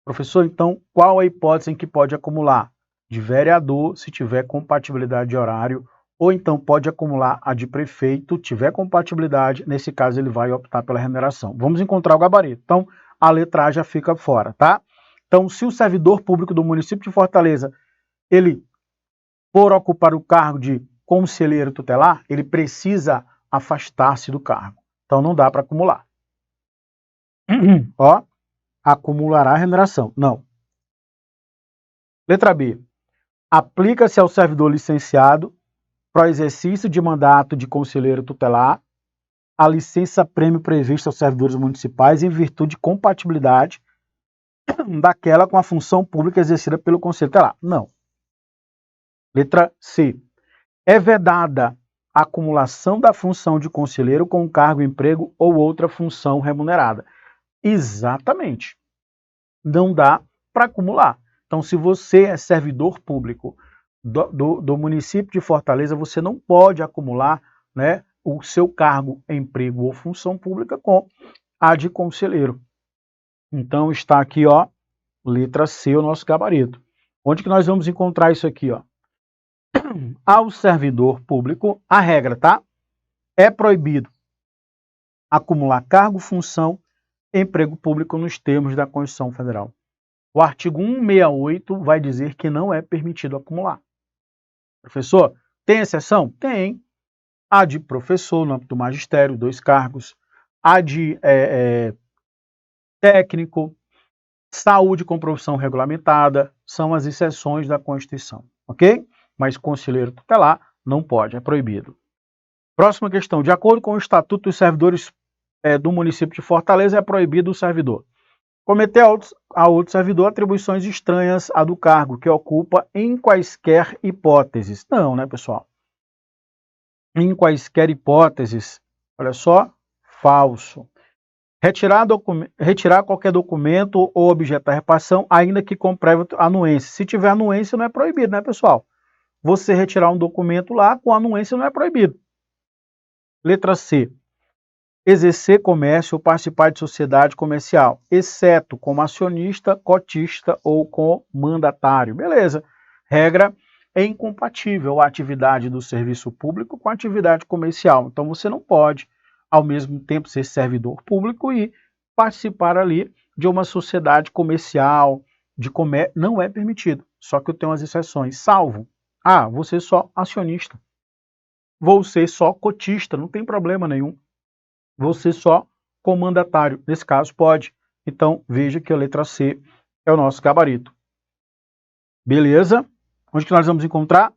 Professor, então, qual a hipótese em que pode acumular? De vereador, se tiver compatibilidade de horário, ou então pode acumular a de prefeito, tiver compatibilidade, nesse caso ele vai optar pela remuneração. Vamos encontrar o gabarito. Então, a letra A já fica fora, tá? Então, se o servidor público do município de Fortaleza, ele for ocupar o cargo de conselheiro tutelar, ele precisa afastar-se do cargo. Então, não dá para acumular. Ó, acumulará a remuneração. Não. Letra B. Aplica-se ao servidor licenciado para o exercício de mandato de conselheiro tutelar a licença-prêmio prevista aos servidores municipais em virtude de compatibilidade daquela com a função pública exercida pelo conselho tutelar. Não. Letra C. É vedada a acumulação da função de conselheiro com cargo, emprego ou outra função remunerada. Exatamente. Não dá para acumular. Então, se você é servidor público do município de Fortaleza, você não pode acumular, né, o seu cargo, emprego ou função pública com a de conselheiro. Então, está aqui, ó, letra C, o nosso gabarito. Onde que nós vamos encontrar isso aqui, ó? Ao servidor público, a regra, tá? É proibido acumular cargo, função, emprego público nos termos da Constituição Federal. O artigo 168 vai dizer que não é permitido acumular. Professor, tem exceção? Tem. A de professor no âmbito do magistério, 2 cargos. A de técnico, saúde com profissão regulamentada, são as exceções da Constituição, ok? Mas conselheiro tutelar não pode, é proibido. Próxima questão. De acordo com o Estatuto dos Servidores do município de Fortaleza, é proibido o servidor cometer a outro servidor atribuições estranhas à do cargo que ocupa em quaisquer hipóteses. Não, né, pessoal? Em quaisquer hipóteses, olha só, falso. Retirar qualquer documento ou objeto da repartição, ainda que com prévia anuência. Se tiver anuência, não é proibido, né, pessoal? Você retirar um documento lá com anuência não é proibido. Letra C. Exercer comércio ou participar de sociedade comercial, exceto como acionista, cotista ou comandatário. Beleza. Regra é incompatível a atividade do serviço público com a atividade comercial. Então você não pode, ao mesmo tempo, ser servidor público e participar ali de uma sociedade comercial, de comércio. Não é permitido. Só que eu tenho as exceções. Salvo. Vou ser só acionista. Vou ser só cotista. Não tem problema nenhum. Vou ser só comandatário. Nesse caso, pode. Então, veja que a letra C é o nosso gabarito. Beleza? Onde que nós vamos encontrar?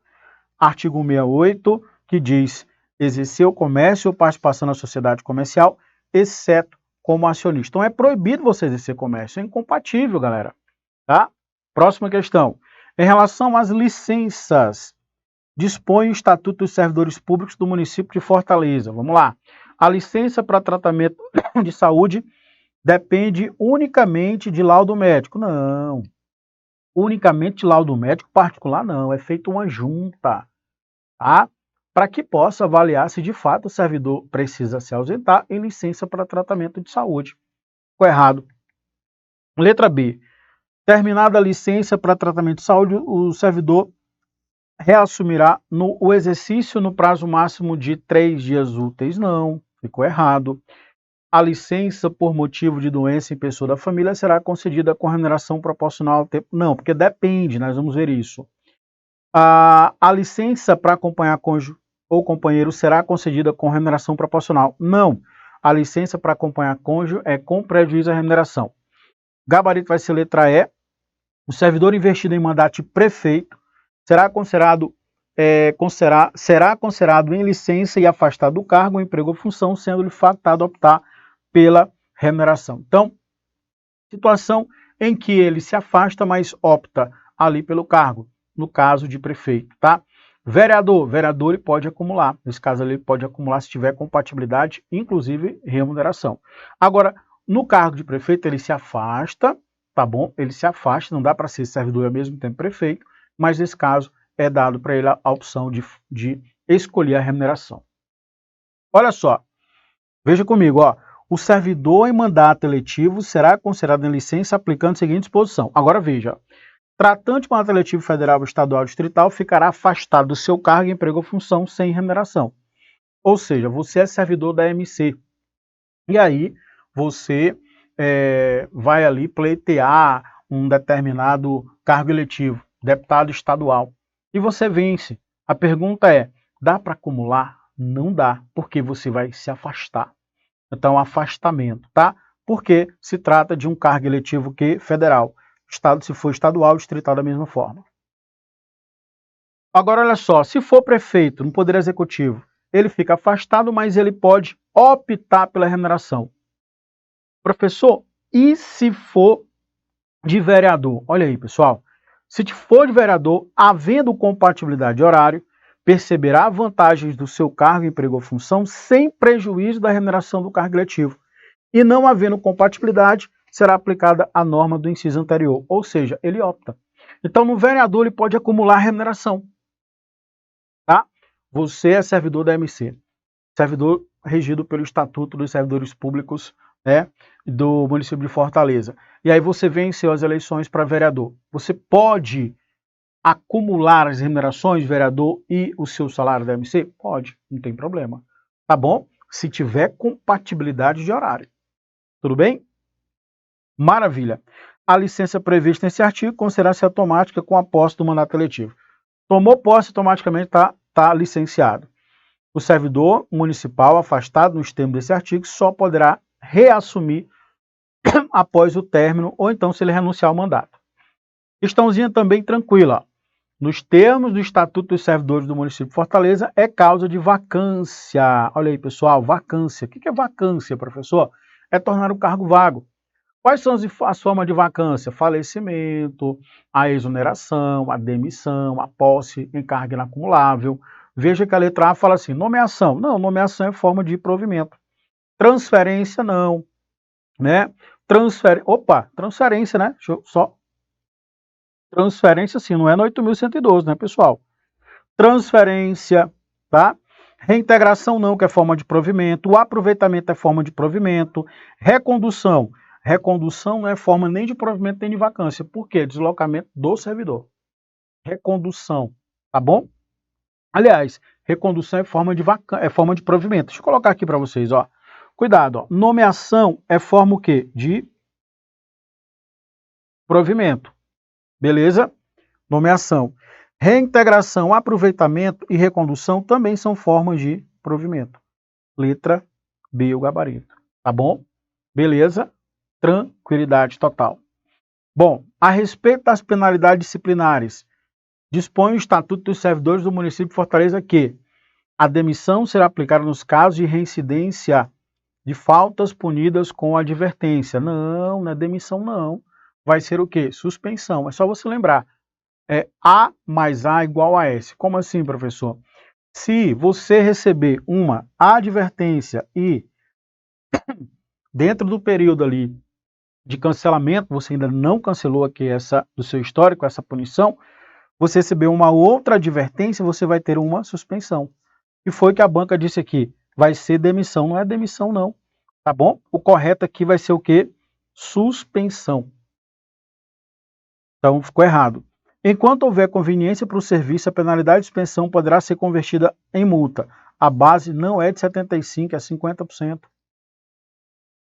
Artigo 168, que diz exercer o comércio ou participação na sociedade comercial, exceto como acionista. Então, é proibido você exercer comércio. É incompatível, galera. Tá? Próxima questão. Em relação às licenças, dispõe o Estatuto dos Servidores Públicos do município de Fortaleza. Vamos lá. A licença para tratamento de saúde depende unicamente de laudo médico. Não. Unicamente de laudo médico particular, não. É feita uma junta, tá? Para que possa avaliar se de fato o servidor precisa se ausentar em licença para tratamento de saúde. Ficou errado. Letra B. Terminada a licença para tratamento de saúde, o servidor reassumirá o exercício no prazo máximo de 3 dias úteis. Não, ficou errado. A licença por motivo de doença em pessoa da família será concedida com remuneração proporcional ao tempo. Não, porque depende, nós vamos ver isso. A licença para acompanhar cônjuge ou companheiro será concedida com remuneração proporcional. Não, a licença para acompanhar cônjuge é com prejuízo à remuneração. Gabarito vai ser letra E. O servidor investido em mandato de prefeito será considerado em licença e afastado do cargo, emprego ou função, sendo-lhe facultado optar pela remuneração. Então, situação em que ele se afasta, mas opta ali pelo cargo, no caso de prefeito, tá? Vereador ele pode acumular, nesse caso ele pode acumular se tiver compatibilidade, inclusive remuneração. Agora, no cargo de prefeito ele se afasta, tá bom? Ele se afasta, não dá para ser servidor e ao mesmo tempo prefeito, mas nesse caso é dado para ele a opção de escolher a remuneração. Olha só, veja comigo, ó. O servidor em mandato eletivo será considerado em licença aplicando a seguinte disposição. Agora veja, tratante de mandato eletivo federal, estadual, distrital ficará afastado do seu cargo, emprego ou função sem remuneração. Ou seja, você é servidor da MC. E aí você vai ali pleitear um determinado cargo eletivo, deputado estadual, e você vence. A pergunta é, dá para acumular? Não dá, porque você vai se afastar. Então, afastamento, tá? Porque se trata de um cargo eletivo que federal. Estado, se for estadual, distrital da mesma forma. Agora, olha só, se for prefeito no Poder Executivo, ele fica afastado, mas ele pode optar pela remuneração. Professor, e se for de vereador? Olha aí, pessoal. Se for de vereador, havendo compatibilidade de horário, perceberá vantagens do seu cargo, emprego ou função sem prejuízo da remuneração do cargo eletivo. E não havendo compatibilidade, será aplicada a norma do inciso anterior, ou seja, ele opta. Então, no vereador, ele pode acumular remuneração. Tá? Você é servidor da MC, servidor regido pelo Estatuto dos Servidores Públicos, né, do município de Fortaleza. E aí você venceu as eleições para vereador. Você pode acumular as remunerações de vereador e o seu salário da MC? Pode, não tem problema. Tá bom? Se tiver compatibilidade de horário. Tudo bem? Maravilha. A licença prevista nesse artigo considera-se automática com a posse do mandato eletivo. Tomou posse, automaticamente está licenciado. O servidor municipal afastado nos termos desse artigo só poderá reassumir após o término ou então se ele renunciar ao mandato. Questãozinha também tranquila. Nos termos do Estatuto dos Servidores do município de Fortaleza, é causa de vacância. Olha aí, pessoal, vacância. O que é vacância, professor? É tornar o cargo vago. Quais são as formas de vacância? Falecimento, a exoneração, a demissão, a posse em cargo inacumulável. Veja que a letra A fala assim, nomeação. Não, nomeação é forma de provimento. Transferência, não. Né? Transferência, né? Deixa eu só... Transferência, sim, não é no 8.112, né, pessoal? Transferência, tá? Reintegração não, que é forma de provimento. O aproveitamento é forma de provimento. Recondução. Recondução não é forma nem de provimento nem de vacância. Por quê? Deslocamento do servidor. Recondução, tá bom? Aliás, recondução é forma de provimento. Deixa eu colocar aqui para vocês, ó. Cuidado, ó. Nomeação é forma o quê? De provimento. Beleza? Nomeação. Reintegração, aproveitamento e recondução também são formas de provimento. Letra B, o gabarito. Tá bom? Beleza? tranquilidade total. Bom, a respeito das penalidades disciplinares, dispõe o Estatuto dos Servidores do município de Fortaleza que a demissão será aplicada nos casos de reincidência de faltas punidas com advertência. Não, não é demissão não. Vai ser o quê? Suspensão. É só você lembrar. É A mais A igual a S. Como assim, professor? Se você receber uma advertência e dentro do período ali de cancelamento, você ainda não cancelou aqui do seu histórico, essa punição, você recebeu uma outra advertência, você vai ter uma suspensão. E foi que a banca disse aqui, vai ser demissão, não é demissão não, tá bom? O correto aqui vai ser o quê? Suspensão. Então ficou errado. Enquanto houver conveniência para o serviço, a penalidade de suspensão poderá ser convertida em multa. A base não é de 75%, é 50%.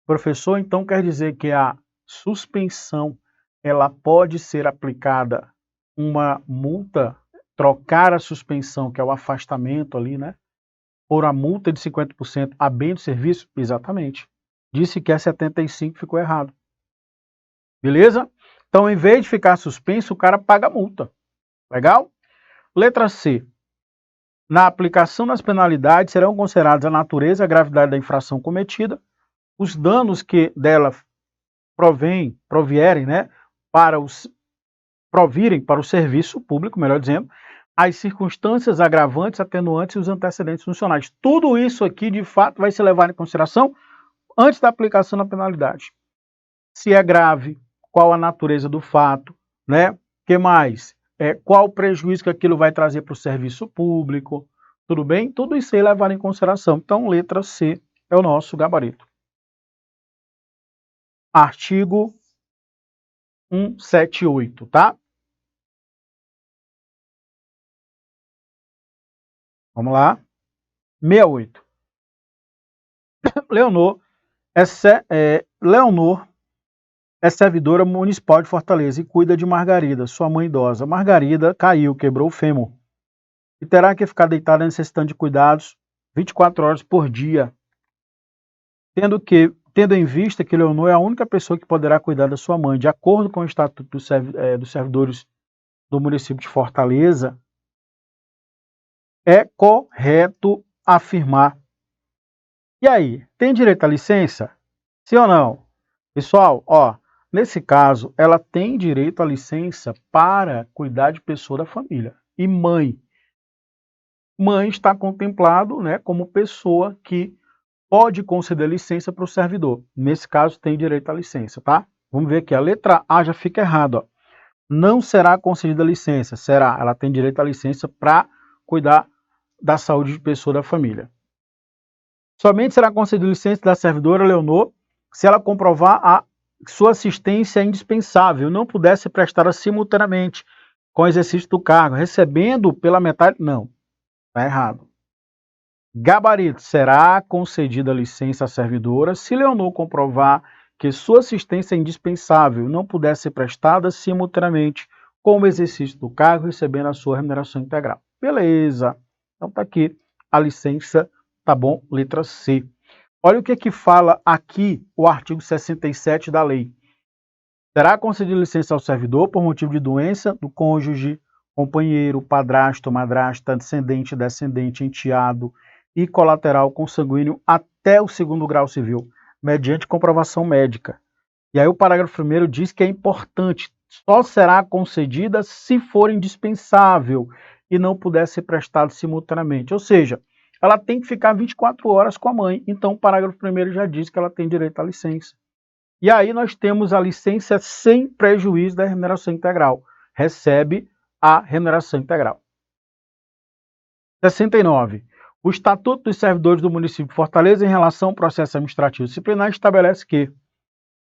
Professor, então quer dizer que a suspensão ela pode ser aplicada uma multa, trocar a suspensão, que é o afastamento ali, né? Por a multa de 50% a bem do serviço? Exatamente. Disse que é 75%, ficou errado. Beleza? Então, em vez de ficar suspenso, o cara paga a multa. Legal? Letra C. Na aplicação das penalidades, serão consideradas a natureza e a gravidade da infração cometida, os danos que dela provirem para o serviço público, melhor dizendo, as circunstâncias agravantes, atenuantes e os antecedentes funcionais. Tudo isso aqui, de fato, vai ser levado em consideração antes da aplicação da penalidade. Se é grave, qual a natureza do fato, né? Que mais? Qual o prejuízo que aquilo vai trazer para o serviço público, tudo bem? Tudo isso aí é levado em consideração. Então, letra C é o nosso gabarito. Artigo 178, tá? Vamos lá. 68. Leonor é servidora municipal de Fortaleza e cuida de Margarida, sua mãe idosa. Margarida caiu, quebrou o fêmur e terá que ficar deitada necessitando de cuidados 24 horas por dia, tendo em vista que Leonor é a única pessoa que poderá cuidar da sua mãe. De acordo com o Estatuto dos Servidores do município de Fortaleza, é correto afirmar. E aí, tem direito à licença? Sim ou não? Pessoal, ó, nesse caso, ela tem direito à licença para cuidar de pessoa da família. E mãe? Mãe está contemplado, né, como pessoa que pode conceder licença para o servidor. Nesse caso, tem direito à licença, tá? Vamos ver aqui, a letra A já fica errada, ó. Não será concedida licença, será? Ela tem direito à licença para cuidar da saúde de pessoa da família. Somente será concedida licença da servidora Leonor se ela comprovar que sua assistência é indispensável, não puder ser prestada simultaneamente com o exercício do cargo, recebendo pela metade. Não, está errado. Gabarito, será concedida licença à servidora se Leonor comprovar que sua assistência é indispensável, não puder ser prestada simultaneamente com o exercício do cargo, recebendo a sua remuneração integral. Beleza. Então tá aqui a licença, tá bom? Letra C. Olha o que fala aqui o artigo 67 da lei. Será concedida licença ao servidor por motivo de doença do cônjuge, companheiro, padrasto, madrasta, descendente, enteado e colateral consanguíneo até o 2º grau civil, mediante comprovação médica. E aí o parágrafo 1º diz que é importante, só será concedida se for indispensável e não puder ser prestado simultaneamente. Ou seja, ela tem que ficar 24 horas com a mãe. Então o parágrafo 1º já diz que ela tem direito à licença. E aí nós temos a licença sem prejuízo da remuneração integral. Recebe a remuneração integral. 69. O Estatuto dos Servidores do município de Fortaleza, em relação ao processo administrativo disciplinar, estabelece que,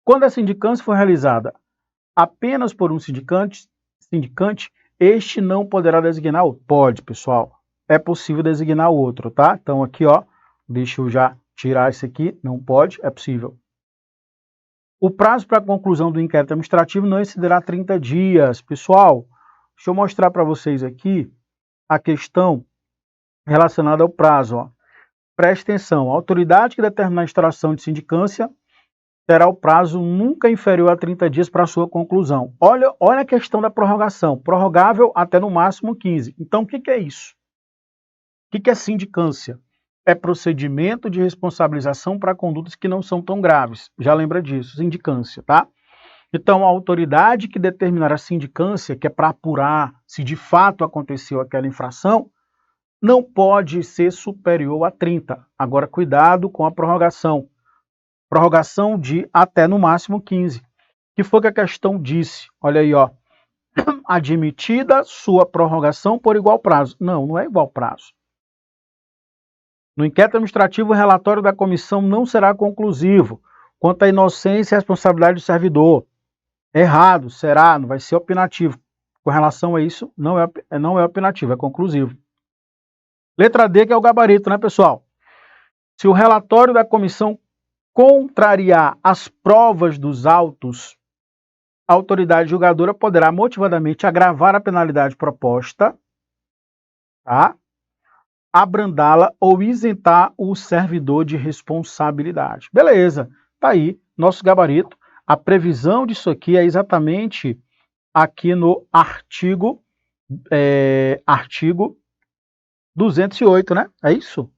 quando a sindicância for realizada apenas por um sindicante, este não poderá designar outro. Pode, pessoal. É possível designar outro, tá? Então aqui, ó, deixa eu já tirar esse aqui. Não pode, é possível. O prazo para a conclusão do inquérito administrativo não excederá 30 dias. Pessoal, deixa eu mostrar para vocês aqui a questão relacionada ao prazo. Ó. Preste atenção, a autoridade que determinar a instauração de sindicância terá o prazo nunca inferior a 30 dias para sua conclusão. Olha a questão da prorrogação. Prorrogável até no máximo 15. Então, o que é isso? O que é sindicância? É procedimento de responsabilização para condutas que não são tão graves. Já lembra disso, sindicância, tá? Então, a autoridade que determinar a sindicância, que é para apurar se de fato aconteceu aquela infração, não pode ser superior a 30. Agora, cuidado com a prorrogação. Prorrogação de até no máximo 15. Que foi que a questão disse? Olha aí, ó. Admitida sua prorrogação por igual prazo. Não, não é igual prazo. No inquérito administrativo, o relatório da comissão não será conclusivo quanto à inocência e responsabilidade do servidor. Errado, será, não vai ser opinativo. Com relação a isso, não é opinativo, é conclusivo. Letra D, que é o gabarito, né, pessoal? Se o relatório da comissão contrariar as provas dos autos, a autoridade julgadora poderá motivadamente agravar a penalidade proposta, tá? Abrandá-la ou isentar o servidor de responsabilidade. Beleza, tá aí nosso gabarito. A previsão disso aqui é exatamente aqui no artigo 208, né? É isso?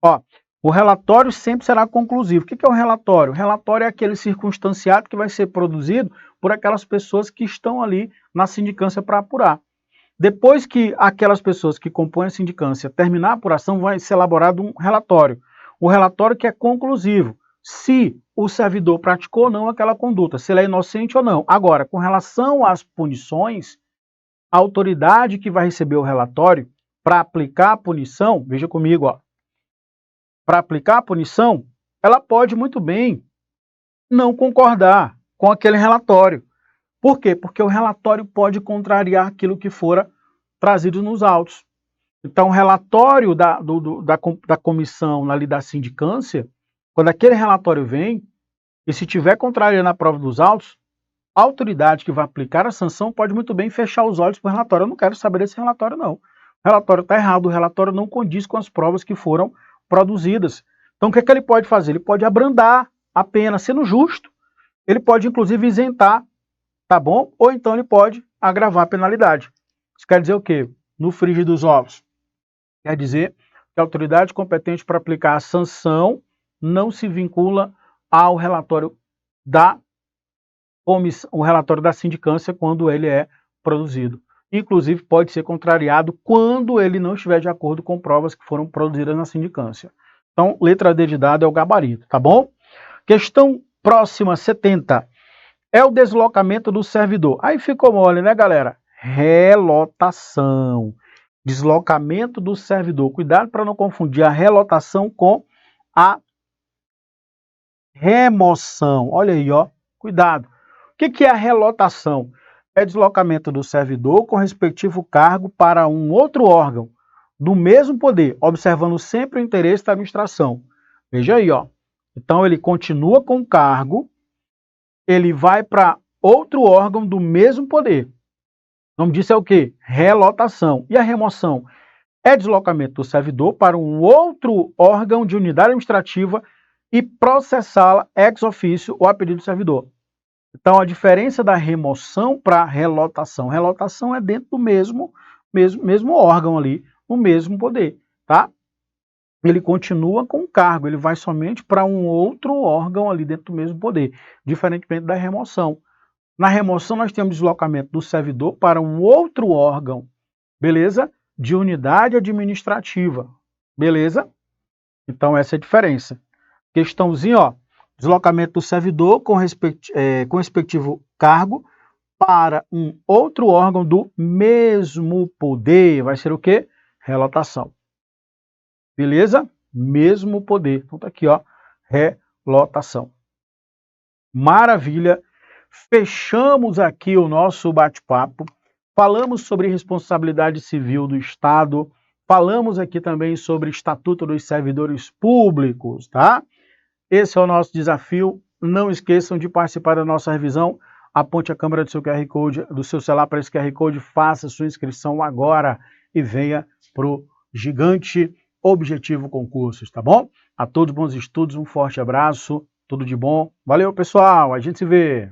Ó, o relatório sempre será conclusivo. O que é um relatório? O relatório é aquele circunstanciado que vai ser produzido por aquelas pessoas que estão ali na sindicância para apurar. Depois que aquelas pessoas que compõem a sindicância terminar a apuração, vai ser elaborado um relatório. O relatório que é conclusivo, se o servidor praticou ou não aquela conduta, se ele é inocente ou não. Agora, com relação às punições, a autoridade que vai receber o relatório para aplicar a punição, veja comigo, ó, para aplicar a punição, ela pode muito bem não concordar com aquele relatório. Por quê? Porque o relatório pode contrariar aquilo que fora trazido nos autos. Então, o relatório da comissão ali da sindicância, quando aquele relatório vem, e se tiver contrariando a prova dos autos, a autoridade que vai aplicar a sanção pode muito bem fechar os olhos para o relatório. Eu não quero saber desse relatório, não. O relatório está errado, o relatório não condiz com as provas que foram produzidas. Então, o que é que ele pode fazer? Ele pode abrandar a pena, sendo justo. Ele pode, inclusive, isentar, tá bom? Ou então ele pode agravar a penalidade. Isso quer dizer o quê? No frigir dos ovos. Quer dizer que a autoridade competente para aplicar a sanção não se vincula ao relatório da comissão, o relatório da sindicância quando ele é produzido. Inclusive, pode ser contrariado quando ele não estiver de acordo com provas que foram produzidas na sindicância. Então, letra D de dado é o gabarito, tá bom? Questão próxima, 70. É o deslocamento do servidor. Aí ficou mole, né, galera? Relotação. Deslocamento do servidor. Cuidado para não confundir a relotação com a remoção. Olha aí, ó. Cuidado. O que é a relotação? É deslocamento do servidor com respectivo cargo para um outro órgão do mesmo poder, observando sempre o interesse da administração. Veja aí, ó. Então ele continua com o cargo, ele vai para outro órgão do mesmo poder. O nome disso é o quê? Relotação. E a remoção? É deslocamento do servidor para um outro órgão de unidade administrativa e processá-la ex officio ou a pedido do servidor. Então, a diferença da remoção para relotação. Relotação é dentro do mesmo órgão ali, no mesmo poder, tá? Ele continua com o cargo, ele vai somente para um outro órgão ali dentro do mesmo poder, diferentemente da remoção. Na remoção, nós temos deslocamento do servidor para um outro órgão, beleza? De unidade administrativa, beleza? Então, essa é a diferença. Questãozinha, ó. Deslocamento do servidor com respectivo cargo para um outro órgão do mesmo poder. Vai ser o quê? Relotação. Beleza? Mesmo poder. Então tá aqui, ó. Relotação. Maravilha. Fechamos aqui o nosso bate-papo. Falamos sobre responsabilidade civil do Estado. Falamos aqui também sobre Estatuto dos Servidores Públicos, tá? Esse é o nosso desafio. Não esqueçam de participar da nossa revisão. Aponte a câmera do seu QR Code, do seu celular para esse QR Code, faça sua inscrição agora e venha para o gigante Objetivo Concursos, tá bom? A todos bons estudos, um forte abraço Tudo de bom. Valeu, pessoal. A gente se vê.